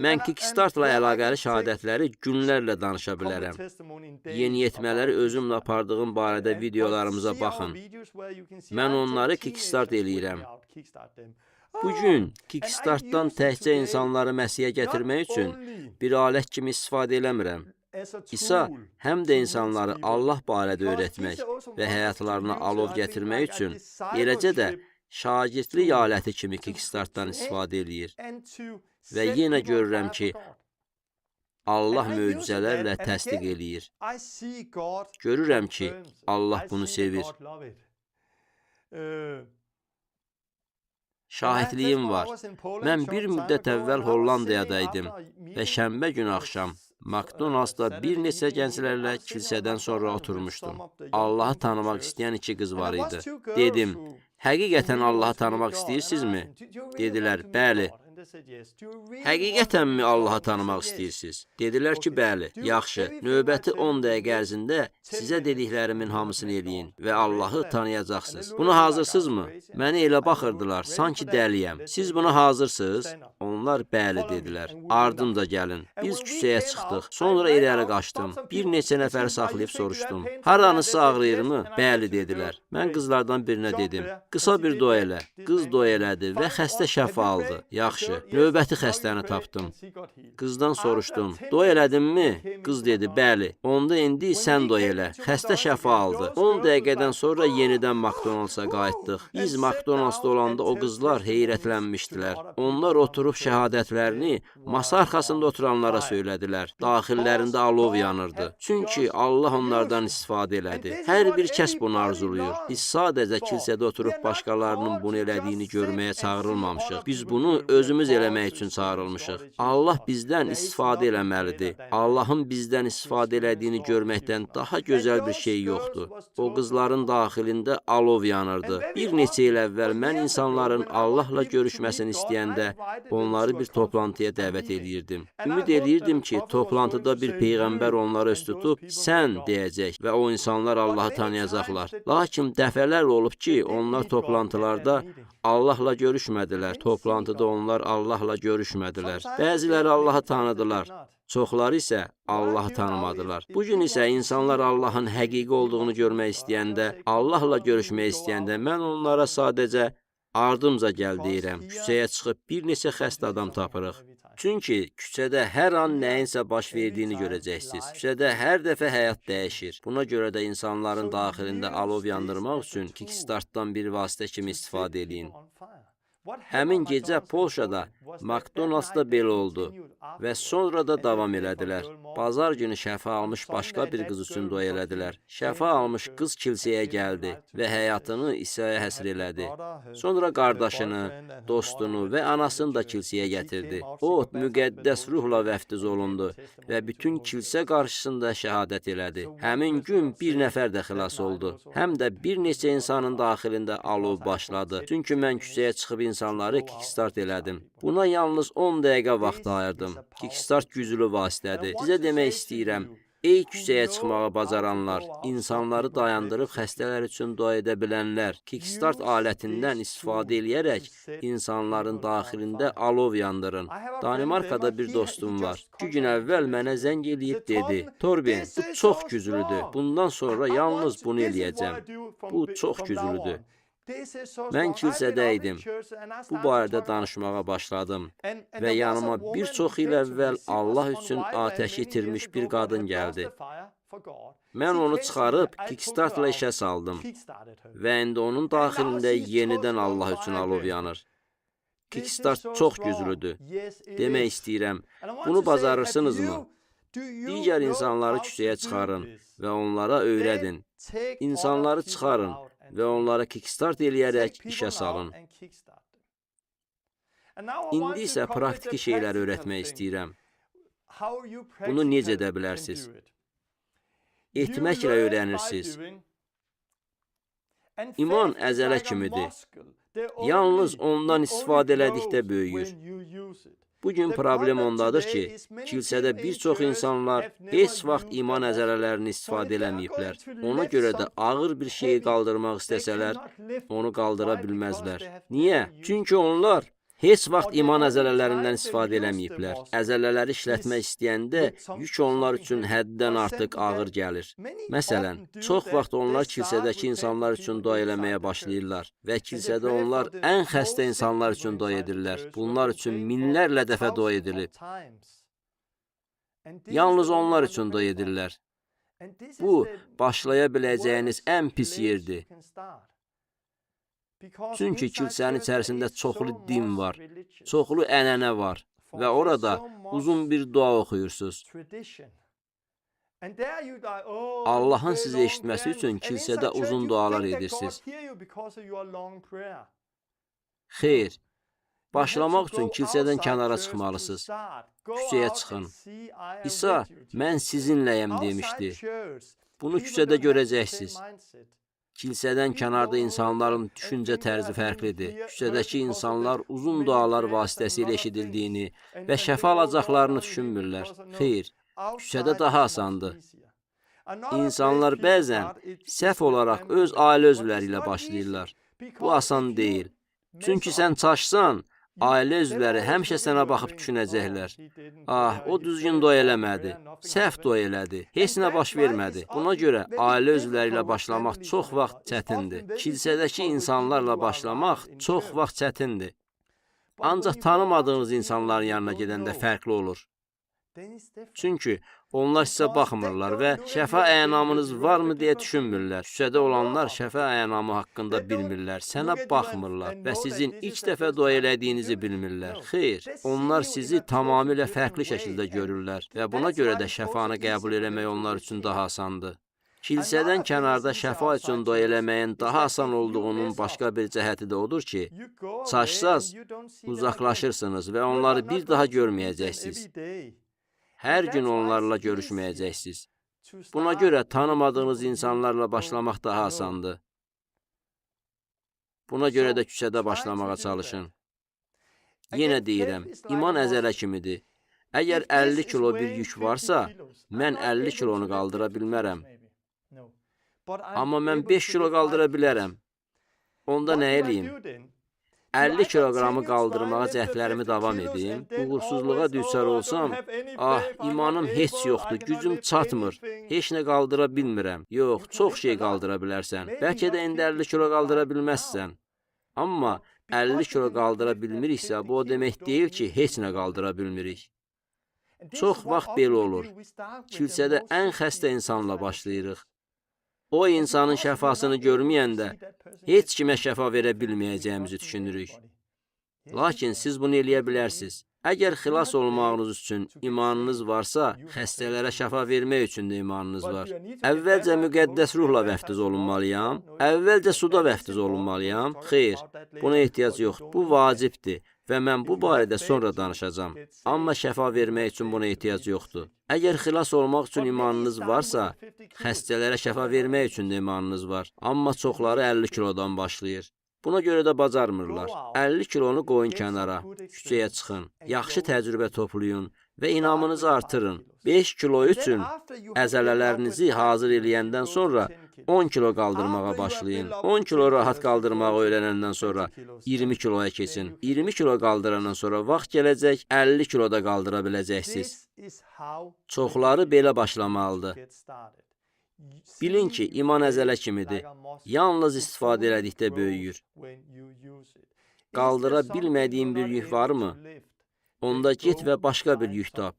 Mən kickstartla əlaqəli şəhadətləri günlərlə danışa bilərəm. Yeniyetmələri özümlə apardığım barədə videolarımıza baxın. Mən onları kickstart eləyirəm. Bugün kickstartdan təkcə insanları Məsihə gətirmək üçün bir alət kimi istifadə eləmirəm. İsa həm də insanları Allah barədə öyrətmək və həyatlarına alov gətirmək üçün, eləcə də şagirdlik aləti kimi kickstartdan istifadə eləyir. Və yenə görürəm ki, Allah möcüzələrlə təsdiq eləyir. Görürəm ki, Allah bunu sevir. Şahidliyim var. Mən bir müddət əvvəl Hollandiyadaydım və şənbə günü axşam McDonald'sda bir neçə gənclərlə kilsədən sonra oturmuşdum. Allahı tanımaq istəyən 2 qız var idi. Dedim, həqiqətən Allahı tanımaq istəyirsinizmi? Dedilər, bəli. Həqiqətənmi Allahı tanımaq istəyirsiniz? Dedilər ki, bəli. Yaxşı, növbəti 10 dəqiqə ərzində sizə dediklərimin hamısını eləyin və Allahı tanıyacaqsınız. Buna hazırsınızmı? Mənə elə baxırdılar, sanki dəliyəm. Siz buna hazırsınız? Onlar bəli dedilər. Ardımca gəlin. Biz küçəyə çıxdıq. Sonra irəli qaçdım. Bir neçə nəfəri saxlayıb soruşdum. Haranızı ağrıyırmı? Bəli dedilər. Mən qızlardan birinə dedim. Qısa bir dua elə. Qız dua elədi və xəstə şəfa aldı. Yaxşı. yaxşı. Növbəti xəstəni tapdım. Qızdan soruşdum, doy elədinmi? Qız dedi, bəli. Onda indi sən doy elə. Xəstə şəfa aldı. 10 dəqiqədən sonra yenidən McDonald's-a qayıtdıq. Biz McDonald's-da olanda o qızlar heyrətlənmişdilər. Onlar oturub şəhadətlərini masa arxasında oturanlara söylədilər. Daxillərində alov yanırdı. Çünki Allah onlardan istifadə elədi. Hər bir kəs bunu arzuluyur. Biz sadəcə kilsədə oturub başqalarının bunu elədiyini görməyə çağırılmamışıq. Biz bunu özümüz eləmək üçün çağırılmışıq. Allah bizdən istifadə eləməlidir. Allahın bizdən istifadə elədiyini görməkdən daha gözəl bir şey yoxdur. O qızların daxilində alov yanırdı. Bir neçə il əvvəl mən insanların Allahla görüşməsini istəyəndə onları bir toplantıya dəvət edirdim. Ümid edirdim ki, toplantıda bir peyğəmbər onları üst tutub, sən deyəcək və o insanlar Allahı tanıyacaqlar. Lakin dəfələr olub ki, onlar toplantılarda Allahla görüşmədilər. Toplantıda onlar Allahla görüşmədilər. Bəziləri Allahı tanıdılar. Çoxları isə Allahı tanımadılar. Bugün isə insanlar Allahın həqiqi olduğunu görmək istəyəndə, Allahla görüşmək istəyəndə mən onlara sadəcə ardımca gəl deyirəm. Küçəyə çıxıb bir neçə xəstə adam tapırıq. Çünki küçədə hər an nəyinsə baş verdiyini görəcəksiniz. Küçədə hər dəfə həyat dəyişir. Buna görə də insanların daxilində alov yandırmaq üçün Kickstartdan bir vasitə kimi istifadə edin. Həmin gecə Polşada McDonald's-da belə oldu və sonra da davam elədilər. Bazar günü şəfa almış başqa bir qız üçün dua elədilər. Şəfa almış qız kilsəyə gəldi və həyatını İsa'ya həsr elədi. Sonra qardaşını, dostunu və anasını da kilsəyə gətirdi. O, müqəddəs ruhla vəftiz olundu və bütün kilsə qarşısında şəhadət elədi. Həmin gün bir nəfər də xilas oldu. Həm də bir neçə insanın daxilində alov başladı. Çünki mən küçəyə çıxıb insanları kickstart elədim. Buna yalnız 10 dəqiqə vaxt ayırdım. Kickstart güclü vasitədir. Sizə demək istəyirəm, ey küçəyə çıxmağı bacaranlar, insanları dayandırıb xəstələr üçün dua edə bilənlər, kickstart alətindən istifadə eləyərək insanların daxilində alov yandırın. Danimarkada bir dostum var. 2 gün əvvəl mənə zəng eləyib dedi, Torben, bu çox güclüdür. Bundan sonra yalnız bunu eləyəcəm. Bu çox güclüdür. Mən kilsədə idim. Bu barədə danışmağa başladım və yanıma bir çox il əvvəl Allah üçün atəş itirmiş bir qadın gəldi. Mən onu çıxarıb Kickstartla işə saldım və indi onun daxilində yenidən Allah üçün alov yanır. Kickstart çox güclüdür. Demək istəyirəm, bunu bacarırsınızmı? Digər insanları küçəyə çıxarın və onlara öyrədin. İnsanları çıxarın və onlara kickstart eləyərək işə salın. İndi isə praktiki şeylər öyrətmək istəyirəm. Bunu necə edə bilərsiniz? Etməklə öyrənirsiniz. İman əzələ kimidir. Yalnız ondan istifadə elədikdə böyüyür. Bugün problem ondadır ki, kilsədə bir çox insanlar heç vaxt iman əzələlərini istifadə eləməyiblər. Ona görə də ağır bir şeyi qaldırmaq istəsələr, onu qaldıra bilməzlər. Niyə? Çünki onlar heç vaxt iman əzələlərindən istifadə eləməyiblər. Əzələləri işlətmək istəyəndə yük onlar üçün həddən artıq ağır gəlir. Məsələn, çox vaxt onlar kilsədəki insanlar üçün dua eləməyə başlayırlar və kilsədə onlar ən xəstə insanlar üçün dua edirlər. Bunlar üçün minlərlə dəfə dua edilib. Yalnız onlar üçün dua edirlər. Bu, başlaya biləcəyiniz ən pis yerdir. Çünki kilsənin içərisində çoxlu din var, çoxlu ənənə var və orada uzun bir dua oxuyursunuz. Allahın sizi eşitməsi üçün kilsədə uzun dualar edirsiniz. Xeyr, başlamaq üçün kilsədən kənara çıxmalısınız. Küçəyə çıxın. İsa, mən sizinləyəm demişdi. Bunu küçədə görəcəksiniz. Kilsədən kənarda insanların düşüncə tərzi fərqlidir. Küçədəki insanlar uzun dualar vasitəsilə eşidildiyini və şəfa alacaqlarını düşünmürlər. Xeyr, küçədə daha asandır. İnsanlar bəzən səhv olaraq öz ailə üzvləri ilə başlayırlar. Bu asan deyil. Çünki sən çaşsan, ailə üzvləri həmişə sənə baxıb düşünəcəklər. Ah, o düzgün dua eləmədi, səhv dua elədi, heç nə baş vermədi. Buna görə ailə üzvləri ilə başlamaq çox vaxt çətindir. Kilsədəki insanlarla başlamaq çox vaxt çətindir. Ancaq tanımadığınız insanların yanına gedəndə fərqli olur. Çünki onlar sizə baxmırlar və şəfa əynamınız varmı deyə düşünmürlər. Küçədə olanlar şəfa əynamı haqqında bilmirlər, sənə baxmırlar və sizin ilk dəfə dua elədiyinizi bilmirlər. Xeyr, onlar sizi tamamilə fərqli şəkildə görürlər və buna görə də şəfanı qəbul eləmək onlar üçün daha asandır. Kilsədən kənarda şəfa üçün dua eləməyin daha asan olduğunun başqa bir cəhəti də odur ki, çaşsaz uzaqlaşırsınız və onları bir daha görməyəcəksiniz. Hər gün onlarla görüşməyəcəksiniz. Buna görə tanımadığınız insanlarla başlamaq daha asandır. Buna görə də küçədə başlamağa çalışın. Yenə deyirəm, iman əzələ kimidir. Əgər 50 kilo bir yük varsa, mən 50 kilonu qaldıra bilmərəm. Amma mən 5 kilo qaldıra bilərəm. Onda nə eləyim? 50 kiloqramı qaldırmağa cəhdlərimi davam edim. Uğursuzluğa düçar olsam, imanım heç yoxdur, gücüm çatmır, heç nə qaldıra bilmirəm. Yox, çox şey qaldıra bilərsən. Bəlkə də indi 50 kilo qaldıra bilməzsən. Amma 50 kilo qaldıra bilmiriksə, bu o demək deyil ki, heç nə qaldıra bilmirik. Çox vaxt belə olur. Kilsədə ən xəstə insanla başlayırıq. O insanın şəfasını görməyəndə heç kimə şəfa verə bilməyəcəyimizi düşünürük. Lakin siz bunu eləyə bilərsiniz. Əgər xilas olmağınız üçün imanınız varsa, xəstələrə şəfa vermək üçün də imanınız var. Əvvəlcə müqəddəs ruhla vəftiz olunmalıyam. Əvvəlcə suda vəftiz olunmalıyam. Xeyr, buna ehtiyac yoxdur. Bu vacibdir və mən bu barədə sonra danışacağam. Amma şəfa vermək üçün buna ehtiyac yoxdur. Əgər xilas olmaq üçün imanınız varsa, xəstələrə şəfa vermək üçün də imanınız var. Amma çoxları 50 kilodan başlayır. Buna görə də bacarmırlar. 50 kilonu qoyun kənara, küçəyə çıxın, yaxşı təcrübə toplayın və inamınızı artırın. 5 kilo üçün əzələlərinizi hazır eləyəndən sonra 10 kilo qaldırmağa başlayın. 10 kilo rahat qaldırmağı öyrənəndən sonra 20 kiloya keçin. 20 kilo qaldırandan sonra vaxt gələcək, 50 kiloda qaldıra biləcəksiniz. Çoxları belə başlamalıdır. Bilin ki, iman əzələ kimidir. Yalnız istifadə elədikdə böyüyür. Qaldıra bilmədiyin bir yük varmı? Onda get və başqa bir yük tap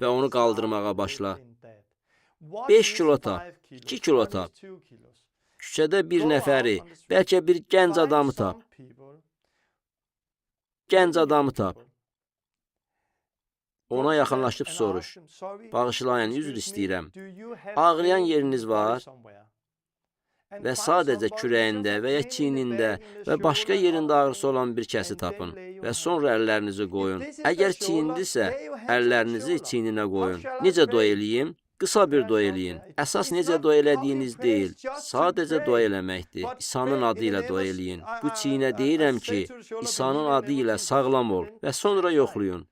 və onu qaldırmağa başla. 5 kilo tap, 2 kilo tap. Küçədə bir nəfəri, bəlkə bir gənc adamı tap. Gənc adamı tap. Ona yaxınlaşıb soruş. Bağışlayın, üzr istəyirəm. Ağrıyan yeriniz var və sadəcə kürəyində və ya çiynində və başqa yerində ağrısı olan bir kəsi tapın və sonra əllərinizi qoyun. Əgər çiyindirsə, əllərinizi çiyninə qoyun. Necə dua eləyim? Qısa bir dua eləyin. Əsas necə dua elədiyiniz deyil, sadəcə dua eləməkdir. İsa'nın adı ilə dua eləyin. Bu çiynə deyirəm ki, İsa'nın adı ilə sağlam ol və sonra yoxlayın.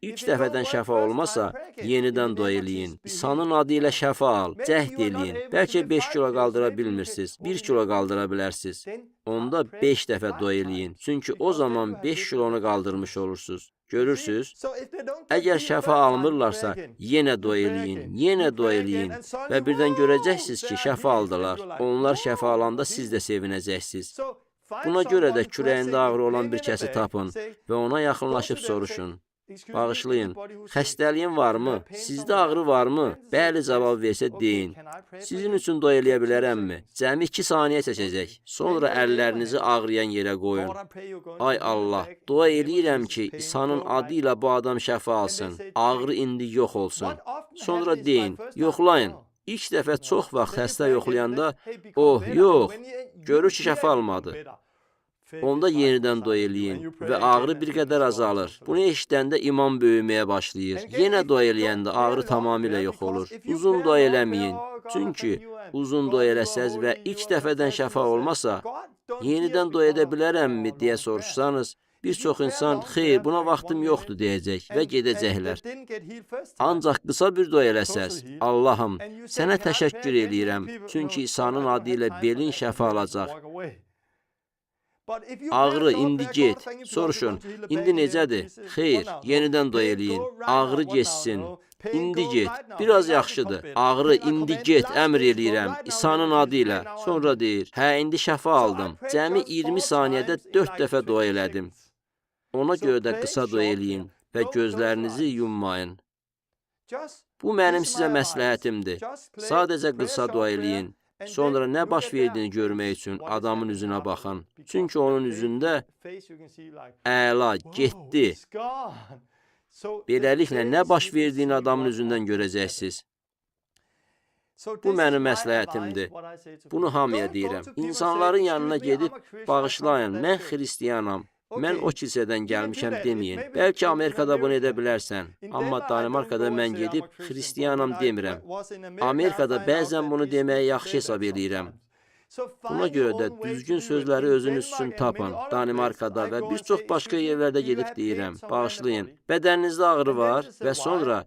İlk dəfədən şəfa olmasa, yenidən dua eləyin. İsa'nın adı ilə şəfa al, cəhd eləyin. Bəlkə 5 kilo qaldıra bilmirsiniz, 1 kilo qaldıra bilərsiniz. Onda 5 dəfə dua eləyin. Çünki o zaman 5 kilonu qaldırmış olursunuz. Görürsünüz? Əgər şəfa almırlarsa, yenə dua eləyin, yenə dua eləyin və birdən görəcəksiniz ki, şəfa aldılar. Onlar şəfa alanda siz də sevinəcəksiniz. Buna görə də kürəyində ağrı olan bir kəsi tapın və ona yaxınlaşıb soruşun. Bağışlayın, xəstəliyin varmı? Sizdə ağrı varmı? Bəli cavab versə deyin. Sizin üçün dua eləyə bilərəmmi? Cəmi 2 saniyə çəkəcək. Sonra əllərinizi ağrıyan yerə qoyun. Ay Allah, dua eləyirəm ki, İsa'nın adı ilə bu adam şəfa alsın. Ağrı indi yox olsun. Sonra deyin, yoxlayın. İlk dəfə çox vaxt xəstə yoxlayanda, yox, görür ki, şəfa almadı. Onda yenidən dua eləyin və ağrı bir qədər azalır. Bunu eşidəndə iman böyüməyə başlayır. Yenə dua eləyəndə ağrı tamamilə yox olur. Uzun dua eləməyin. Çünki uzun dua eləsəz və ilk dəfədən şəfa olmasa, yenidən dua edə bilərəmmi deyə soruşsanız, bir çox insan, xeyr, buna vaxtım yoxdur deyəcək və gedəcəklər. Ancaq qısa bir dua eləsəz, Allahım, sənə təşəkkür eləyirəm, çünki İsa'nın adı ilə belin şəfa alacaq. Ağrı, indi get. Soruşun, indi necədir? Xeyr, yenidən dua eləyin. Ağrı geçsin. İndi get. Biraz yaxşıdır. Ağrı, indi get, əmr eləyirəm. İsa'nın adı ilə. Sonra deyir, indi şəfa aldım. Cəmi 20 saniyədə 4 dəfə dua elədim. Ona görə də qısa dua eləyin və gözlərinizi yummayın. Bu mənim sizə məsləhətimdir. Sadəcə qısa dua eləyin. Sonra nə baş verdiyini görmək üçün adamın üzünə baxın. Çünki onun üzündə əla, getdi. Beləliklə, nə baş verdiyini adamın üzündən görəcəksiniz. Bu mənim məsləhətimdir. Bunu hamıya deyirəm. İnsanların yanına gedib, bağışlayın, mən xristiyanam, mən o kilsədən gəlmişəm deməyin. Bəlkə Amerikada bunu edə bilərsən, amma Danimarkada mən gedib, xristiyanam demirəm. Amerikada bəzən bunu deməyə yaxşı hesab edirəm. Buna görə də düzgün sözləri özünüz üçün tapın. Danimarkada və bir çox başqa yerlərdə gedib deyirəm, bağışlayın. Bədəninizdə ağrı var və sonra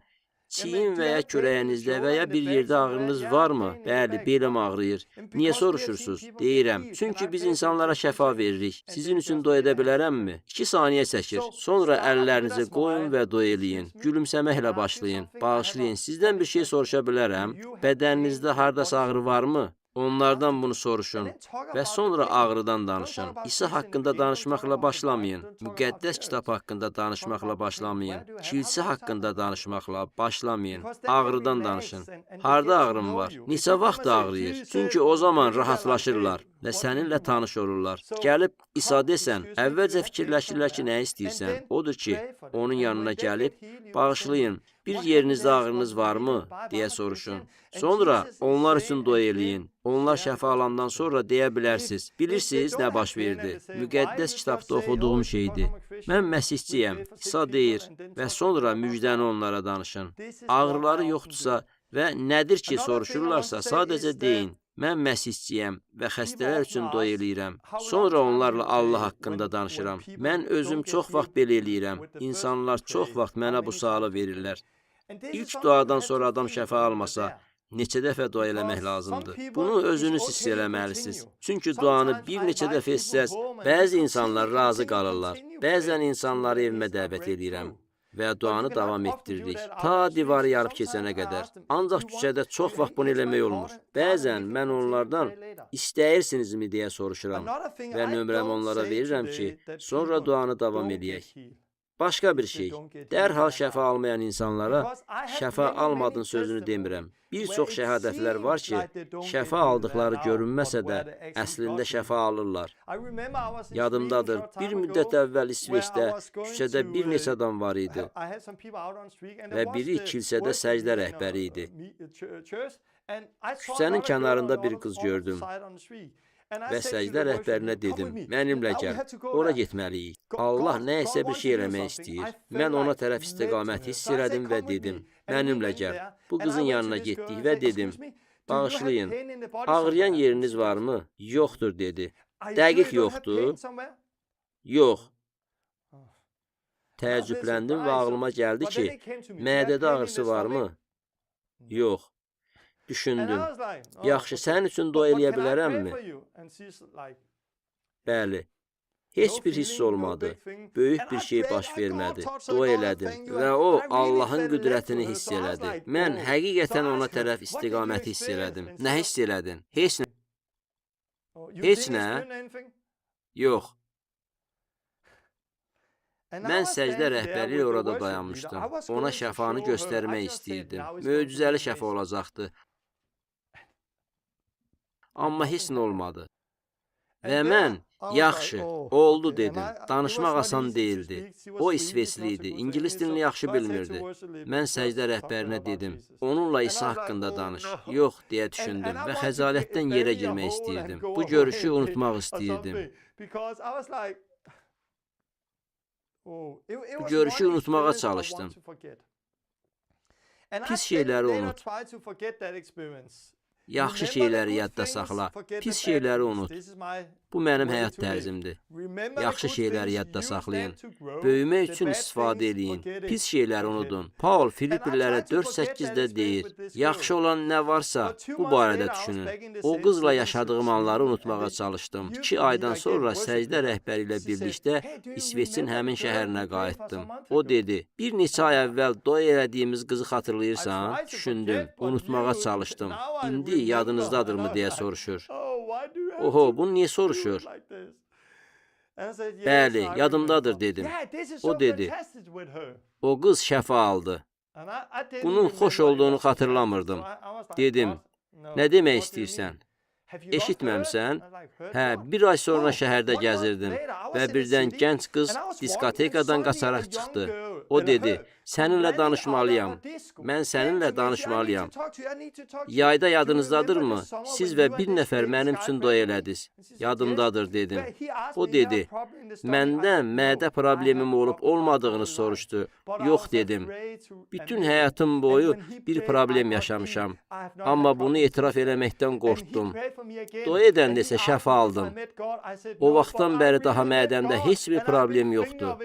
çiyin və ya kürəyinizdə və ya bir yerdə ağrınız varmı? Bəli, belim ağrıyır. Niyə soruşursunuz? Deyirəm, çünki biz insanlara şəfa veririk. Sizin üçün dua edə bilərəmmi? 2 saniyə çəkir. Sonra əllərinizi qoyun və dua eləyin. Gülümsəməklə başlayın. Bağışlayın, sizdən bir şey soruşa bilərəm. Bədəninizdə hardasa ağrı varmı? Onlardan bunu soruşun və sonra ağrıdan danışın. İsa haqqında danışmaqla başlamayın. Müqəddəs kitab haqqında danışmaqla başlamayın. Kilsə haqqında danışmaqla başlamayın. Ağrıdan danışın. Harda ağrım var? Neçə vaxt ağrıyır? Çünki o zaman rahatlaşırlar və səninlə tanış olurlar. Gəlib İsa desən, əvvəlcə fikirləşirlər ki, nə istəyirsən? Odur ki, onun yanına gəlib, bağışlayın, bir yerinizdə ağrınız varmı? Deyə soruşun. Sonra onlar üçün dua eləyin. Onlar şəfa alandan sonra deyə bilərsiniz. Bilirsiniz nə baş verdi? Müqəddəs kitabda oxuduğum şeydir. Mən məsihçiyəm. İsa deyir və sonra müjdəni onlara danışın. Ağrıları yoxdursa və nədir ki soruşurlarsa sadəcə deyin. Mən məsihçiyəm və xəstələr üçün dua eləyirəm. Sonra onlarla Allah haqqında danışıram. Mən özüm çox vaxt belə eləyirəm. İnsanlar çox vaxt mənə bu sualı verirlər. İlk duadan sonra adam şəfa almasa, neçə dəfə dua eləmək lazımdır? Bunu özünüz hiss eləməlisiniz. Çünki duanı bir neçə dəfə etsəz, bəzi insanlar razı qalırlar. Bəzən insanları evimə dəvət edirəm və duanı davam etdiririk. Ta divarı yarıb keçənə qədər. Ancaq küçədə çox vaxt bunu eləmək olmur. Bəzən mən onlardan istəyirsinizmi deyə soruşuram və nömrəmi onlara verirəm ki, sonra duanı davam edək. Başqa bir şey, dərhal şəfa almayan insanlara şəfa almadın sözünü demirəm. Bir çox şəhadətlər var ki, şəfa aldıqları görünməsə də, əslində şəfa alırlar. Yadımdadır, bir müddət əvvəl İsveçdə küçədə bir neçə adam var idi və biri kilsədə səcdə rəhbəri idi. Küçənin kənarında bir qız gördüm və səcdə rəhbərinə dedim, mənimlə gəl, ora getməliyik. Allah nə isə bir şey eləmək istəyir. Mən ona tərəf istiqamət hiss elədim və dedim, mənimlə gəl. Bu qızın yanına getdik və dedim, bağışlayın, ağrıyan yeriniz varmı? Yoxdur, dedi. Dəqiq yoxdur? Yox. Təəccübləndim və ağlıma gəldi ki, mədədə ağrısı varmı? Yox. Düşündüm, yaxşı, sənin üçün dua eləyə bilərəmmi? Bəli, heç bir hiss olmadı, böyük bir şey baş vermədi, dua elədim və o, Allahın qüdrətini hiss elədi. Mən həqiqətən ona tərəf istiqaməti hiss elədim. Nə hiss elədin? Heç nə? Heç nə? Yox. Mən səcdə rəhbəri ilə orada dayanmışdım. Ona şəfanı göstərmək istəyirdim. Möcüzəli şəfa olacaqdı. Amma heç nə olmadı. Və mən, yaxşı, oldu dedim. Danışmaq asan deyildi. O İsveçli idi, İngilis dilini yaxşı bilmirdi. Mən səcdə rəhbərinə dedim, onunla İsa haqqında danış. Yox, deyə düşündüm və xəcalətdən yerə girmək istəyirdim. Bu görüşü unutmaq istəyirdim. Bu görüşü unutmağa çalışdım. Pis şeyləri unut. Yaxşı şeyləri yadda saxla, pis şeyləri unut. Bu mənim həyat tərzimdir. Yaxşı şeyləri yadda saxlayın. Böyümək üçün istifadə eləyin. Pis şeyləri unudun. Paul Filiplilərə 4:8-də deyir, yaxşı olan nə varsa bu barədə düşünün. O qızla yaşadığım anları unutmağa çalışdım. 2 aydan sonra səcdə rəhbəri ilə birlikdə İsveçin həmin şəhərinə qayıtdım. O dedi, bir neçə ay əvvəl dua elədiyimiz qızı xatırlayırsan? Düşündüm, unutmağa çalışdım. İndi yadınızdadırmı deyə soruşur. Oho, bunu niyə soruşur? Bəli, yadımdadır dedim. O dedi, o qız şəfa aldı. Bunun xoş olduğunu xatırlamırdım. Dedim, nə demək istəyirsən? Eşitməmsən? Hə, bir ay sonra şəhərdə gəzirdim və birdən gənc qız diskotekadan qaçaraq çıxdı. O dedi, səninlə danışmalıyam, mən səninlə danışmalıyam. Yayda yadınızdadırmı? Siz və bir nəfər mənim üçün dua elədiniz. Yadımdadır dedim. O dedi, məndə mədə problemim olub olmadığını soruşdu. Yox dedim. Bütün həyatım boyu bir problem yaşamışam. Amma bunu etiraf eləməkdən qorxdum. Dua edəndə isə şəfa aldım. O vaxtdan bəri daha mədəmdə heç bir problem yoxdur.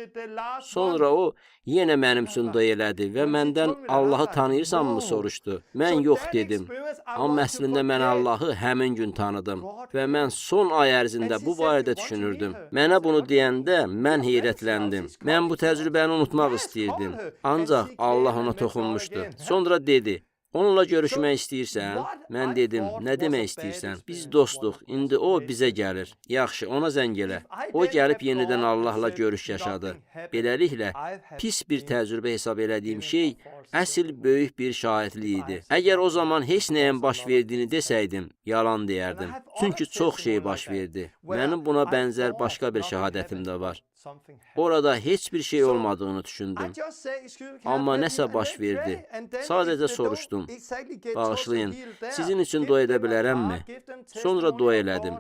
Sonra o yenə mənim üçün dua elədi və məndən Allahı tanıyırsanmı soruşdu. Mən yox dedim. Amma əslində mən Allahı həmin gün tanıdım və mən son ay ərzində bu barədə düşünürdüm. Mənə bunu deyəndə mən heyrətləndim. Mən bu təcrübəni unutmaq istəyirdim. Ancaq Allah ona toxunmuşdu. Sonra dedi, onunla görüşmək istəyirsən? Mən dedim, nə demək istəyirsən? Biz dostuq, indi o bizə gəlir. Yaxşı, ona zəng elə. O gəlib yenidən Allahla görüş yaşadı. Beləliklə, pis bir təcrübə hesab elədiyim şey əsl böyük bir şahidlik idi. Əgər o zaman heç nəyin baş verdiyini desəydim, yalan deyərdim. Çünki çox şey baş verdi. Mənim buna bənzər başqa bir şəhadətim də var. Orada heç bir şey olmadığını düşündüm. Amma nəsə baş verdi. Sadəcə soruşdum. Bağışlayın, sizin üçün dua edə bilərəmmi? Sonra dua elədim.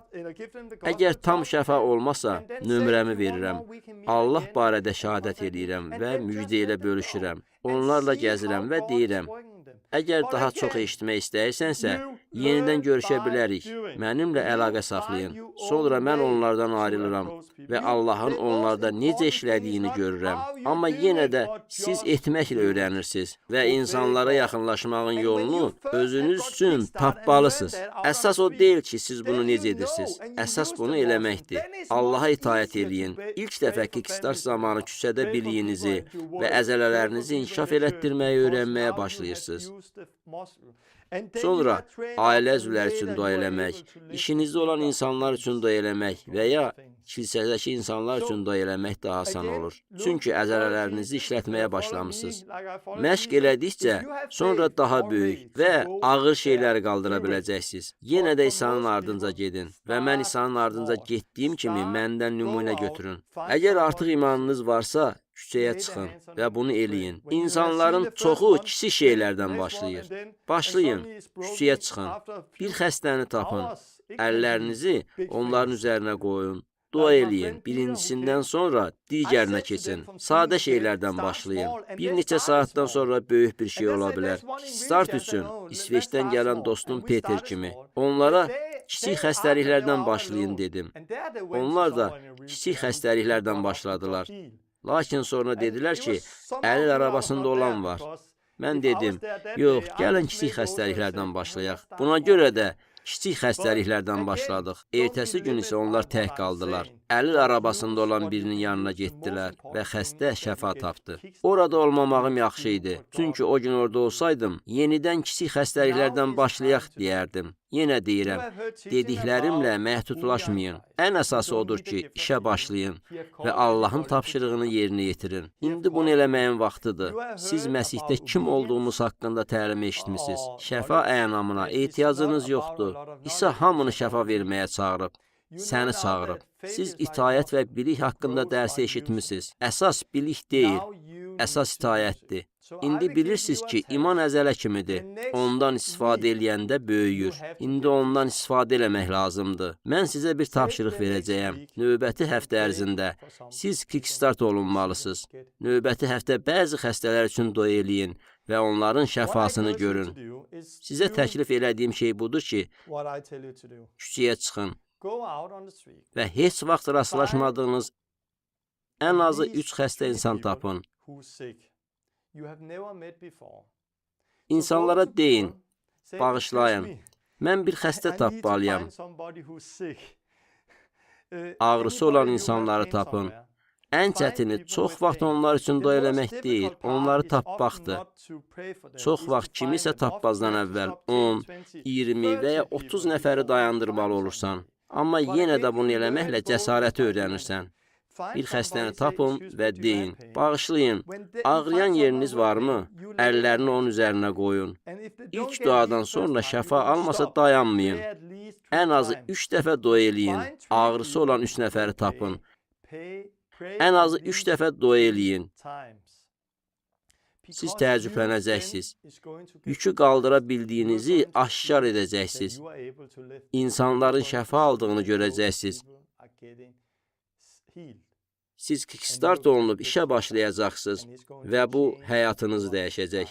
Əgər tam şəfa olmasa, nömrəmi verirəm. Allah barədə şəhadət edirəm və müjdə ilə bölüşürəm. Onlarla gəzirəm və deyirəm. Əgər daha çox eşitmək istəyirsənsə, yenidən görüşə bilərik. Mənimlə əlaqə saxlayın. Sonra mən onlardan ayrılıram və Allahın onlarda necə işlədiyini görürəm. Amma yenə də siz etməklə öyrənirsiniz və insanlara yaxınlaşmağın yolunu özünüz üçün tapmalısınız. Əsas o deyil ki, siz bunu necə edirsiniz. Əsas bunu eləməkdir. Allaha itaət eləyin. İlk dəfə Kickstart zamanı küçədə biliyinizi və əzələlərinizi inkişaf elətdirməyi öyrənməyə başlayırsınız. Sonra ailə üzvləri üçün dua eləmək, işinizdə olan insanlar üçün dua eləmək və ya kilsədəki insanlar üçün dua eləmək daha asan olur. Çünki əzələlərinizi işlətməyə başlamışsınız. Məşq elədikcə sonra daha böyük və ağır şeyləri qaldıra biləcəksiniz. Yenə də İsa'nın ardınca gedin və mən İsa'nın ardınca getdiyim kimi məndən nümunə götürün. Əgər artıq imanınız varsa, küçəyə çıxın və bunu eləyin. İnsanların çoxu kiçik şeylərdən başlayır. Başlayın, küçəyə çıxın. Bir xəstəni tapın. Əllərinizi onların üzərinə qoyun. Dua eləyin. Birincisindən sonra digərinə keçin. Sadə şeylərdən başlayın. Bir neçə saatdan sonra böyük bir şey ola bilər. Start üçün İsveçdən gələn dostum Peter kimi. Onlara kiçik xəstəliklərdən başlayın dedim. Onlar da kiçik xəstəliklərdən başladılar. Lakin sonra dedilər ki, əlil arabasında olan var. Mən dedim, yox, gəlin kiçik xəstəliklərdən başlayaq. Buna görə də kiçik xəstəliklərdən başladıq. Ertəsi gün isə onlar tək qaldılar. Əlil arabasında olan birinin yanına getdilər və xəstə şəfa tapdı. Orada olmamağım yaxşı idi. Çünki o gün orada olsaydım, yenidən kiçik xəstəliklərdən başlayaq deyərdim. Yenə deyirəm, dediklərimlə məhdudlaşmayın. Ən əsası odur ki, işə başlayın və Allahın tapşırığını yerinə yetirin. İndi bunu eləməyin vaxtıdır. Siz Məsihdə kim olduğumuz haqqında təlim eşitmisiniz. Şəfa ənamına ehtiyacınız yoxdur. İsa hamını şəfa verməyə çağırıb. Səni çağırıb. Siz itayət və bilik haqqında dərsi eşitmisiniz. Əsas bilik deyil, əsas itayətdir. İndi bilirsiniz ki, iman əzələ kimidir. Ondan istifadə eləyəndə böyüyür. İndi ondan istifadə eləmək lazımdır. Mən sizə bir tapşırıq verəcəyəm. Növbəti həftə ərzində siz kickstart olunmalısınız. Növbəti həftə bəzi xəstələr üçün dua eləyin və onların şəfasını görün. Sizə təklif elədiyim şey budur ki, küçəyə çıxın və heç vaxt rastlaşmadığınız ən azı 3 xəstə insan tapın. İnsanlara deyin, bağışlayın, mən bir xəstə tapmalıyam. Ağrısı olan insanları tapın. Ən çətini çox vaxt onlar üçün dua eləmək deyil, onları tapmaqdır. Çox vaxt kimisə tapmazdan əvvəl 10, 20 və ya 30 nəfəri dayandırmalı olursan. Amma yenə də bunu eləməklə cəsarəti öyrənirsən. Bir xəstəni tapın və deyin, bağışlayın, ağrıyan yeriniz varmı? Əllərini onun üzərinə qoyun. İlk duadan sonra şəfa almasa dayanmayın. Ən azı 3 dəfə dua eləyin. Ağrısı olan 3 nəfəri tapın. Ən azı 3 dəfə dua eləyin. Siz təəccüblənəcəksiniz. Yükü qaldıra bildiyinizi aşkar edəcəksiniz. İnsanların şəfa aldığını görəcəksiniz. Siz kickstart olunub işə başlayacaqsınız və bu həyatınızı dəyişəcək.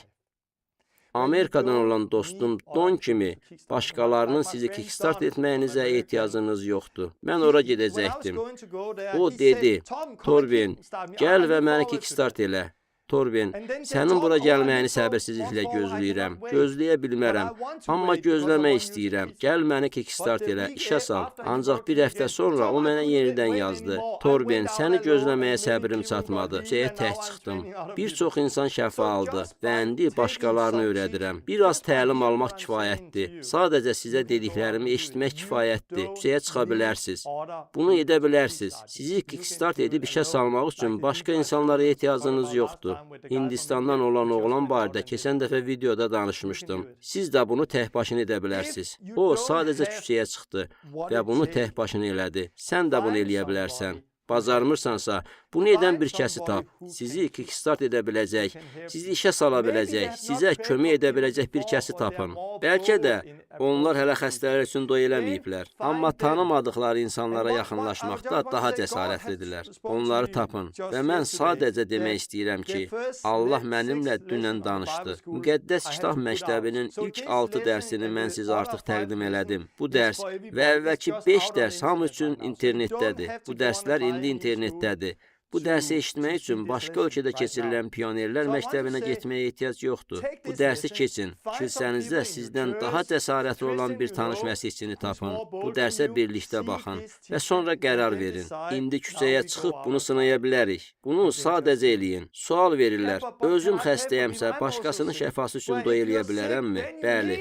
Amerikadan olan dostum Don kimi başqalarının sizi kickstart etməyinizə ehtiyacınız yoxdur. Mən ora gedəcəkdim. O dedi, Torben, gəl və məni kickstart elə. Torben, sənin bura gəlməyini səbirsizliklə gözləyirəm. Gözləyə bilmərəm, amma gözləmək istəyirəm. Gəl məni kickstart elə, işə sal. Ancaq bir həftə sonra o mənə yenidən yazdı. Torben, səni gözləməyə səbrim çatmadı. Şeyə tək çıxdım. Bir çox insan şəfa aldı və indi başqalarını öyrədirəm. Biraz təlim almaq kifayətdir. Sadəcə sizə dediklərimi eşitmək kifayətdir. Şeyə çıxa bilərsiniz. Bunu edə bilərsiniz. Sizi kickstart edib işə salmaq üçün başqa insanlara ehtiyacınız yoxdur. Hindistandan olan oğlan barədə keçən dəfə videoda danışmışdım. Siz də bunu tək başına edə bilərsiniz. O, sadəcə küçəyə çıxdı və bunu tək başına elədi. Sən də bunu eləyə bilərsən. Bacarmırsansa, bunu edən bir kəsi tap. Sizi kickstart edə biləcək, sizi işə sala biləcək, sizə kömək edə biləcək bir kəsi tapın. Bəlkə də onlar hələ xəstələr üçün dua eləməyiblər. Amma tanımadıqları insanlara yaxınlaşmaqda daha cəsarətlidirlər. Onları tapın. Və mən sadəcə demək istəyirəm ki, Allah mənimlə dünən danışdı. Müqəddəs Kitab məktəbinin ilk 6 dərsini mən sizə artıq təqdim elədim. Bu dərs və əvvəlki 5 dərs hamı üçün internetdədir. Bu dərslər indi internetdədir. Bu dərsi eşitmək üçün başqa ölkədə keçirilən pionerlər məktəbinə getməyə ehtiyac yoxdur. Bu dərsi keçin. Kilsənizdə sizdən daha cəsarətli olan bir tanış məsihçini tapın. Bu dərsə birlikdə baxın və sonra qərar verin. İndi küçəyə çıxıb bunu sınaya bilərik. Bunu sadəcə eləyin. Sual verirlər. Özüm xəstəyəmsə, başqasının şəfası üçün dua eləyə bilərəmmi? Bəli.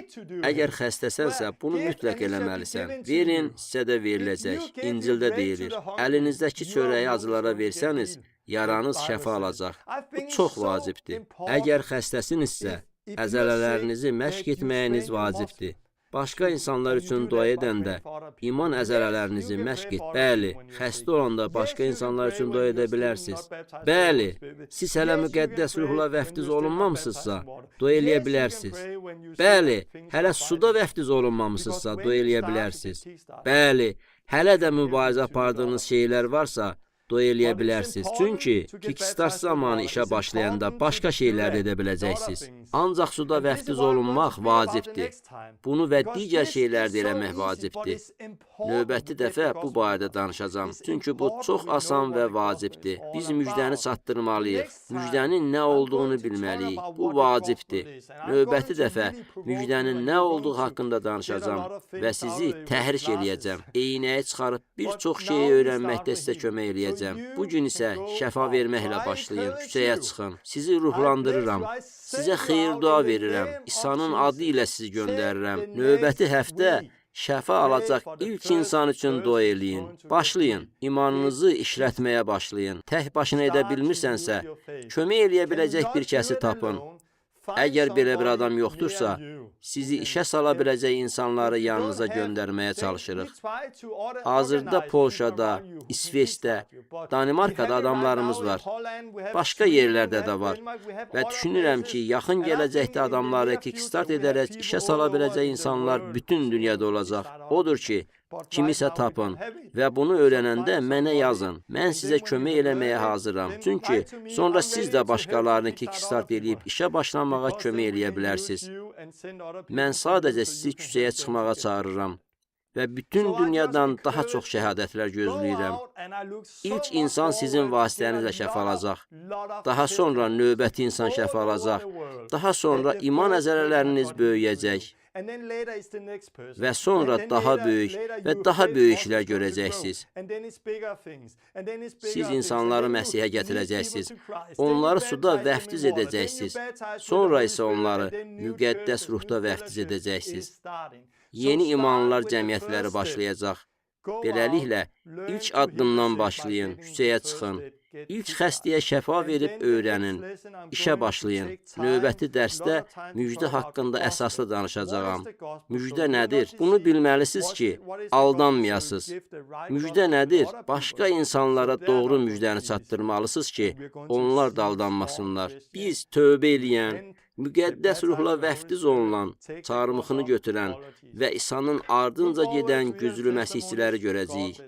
Əgər xəstəsənsə, bunu mütləq eləməlisən. Verin, sizə də veriləcək. İncildə deyilir. Əlinizdəki çörəyi acılara versən, yaranız şəfa alacaq. Bu çox vacibdir. Əgər xəstəsinizsə, əzələlərinizi məşq etməyiniz vacibdir. Başqa insanlar üçün dua edəndə iman əzələlərinizi məşq et. Bəli, xəstə olanda başqa insanlar üçün dua edə bilərsiniz. Bəli, siz hələ müqəddəs ruhla vəftiz olunmamısınızsa, dua eləyə bilərsiniz. Bəli, hələ suda vəftiz olunmamısınızsa, dua eləyə bilərsiniz. Bəli, hələ də mübarizə apardığınız şeylər varsa, dua eləyə bilərsiniz. Çünki kickstart zamanı işə başlayanda başqa şeylər edə biləcəksiniz. Ancaq suda vəftiz olunmaq vacibdir. Bunu və digər şeylər də eləmək vacibdir. Növbəti dəfə bu barədə danışacağam. Çünki bu çox asan və vacibdir. Biz müjdəni çatdırmalıyıq. Müjdənin nə olduğunu bilməliyik. Bu vacibdir. Növbəti dəfə müjdənin nə olduğu haqqında danışacağam və sizi təhrik eləyəcəm. Eynəyi çıxarıb bir çox şeyi öyrənməkdə sizə kömək eləyəcəm. Bu gün isə şəfa verməklə başlayın. Küçəyə çıxın. Sizi ruhlandırıram. Sizə xeyir dua verirəm. İsa'nın adı ilə sizi göndərirəm. Növbəti həftə şəfa alacaq ilk insan üçün dua eləyin. Başlayın. İmanınızı işlətməyə başlayın. Tək başına edə bilmirsənsə, kömək eləyə biləcək bir kəsi tapın. Əgər belə bir adam yoxdursa, sizi işə sala biləcək insanları yanınıza göndərməyə çalışırıq. Hazırda Polşada, İsveçdə, Danimarkada adamlarımız var. Başqa yerlərdə də var. Və düşünürəm ki, yaxın gələcəkdə adamları kickstart edərək işə sala biləcək insanlar bütün dünyada olacaq. Odur ki, kimisə tapın və bunu öyrənəndə mənə yazın. Mən sizə kömək eləməyə hazıram. Çünki sonra siz də başqalarını kickstart edib işə başlamağa kömək eləyə bilərsiniz. Mən sadəcə sizi küçəyə çıxmağa çağırıram və bütün dünyadan daha çox şəhadətlər gözləyirəm. İlk insan sizin vasitənizlə şəfa alacaq. Daha sonra növbəti insan şəfa alacaq. Daha sonra iman əzələləriniz böyüyəcək. Və sonra daha böyük və daha böyük işlər görəcəksiniz. Siz insanları Məsihə gətirəcəksiniz. Onları suda vəftiz edəcəksiniz. Sonra isə onları müqəddəs ruhda vəftiz edəcəksiniz. Yeni imanlılar cəmiyyətləri başlayacaq. Beləliklə, ilk addımdan başlayın, küçəyə çıxın. İlk xəstəyə şəfa verib öyrənin, işə başlayın. Növbəti dərsdə müjdə haqqında əsaslı danışacağam. Müjdə nədir? Bunu bilməlisiniz ki, aldanmayasınız. Müjdə nədir? Başqa insanlara doğru müjdəni çatdırmalısınız ki, onlar da aldanmasınlar. Biz tövbə eləyən, müqəddəs ruhla vəftiz olunan, çarmıxını götürən və İsa'nın ardınca gedən güclü məsihçiləri görəcəyik.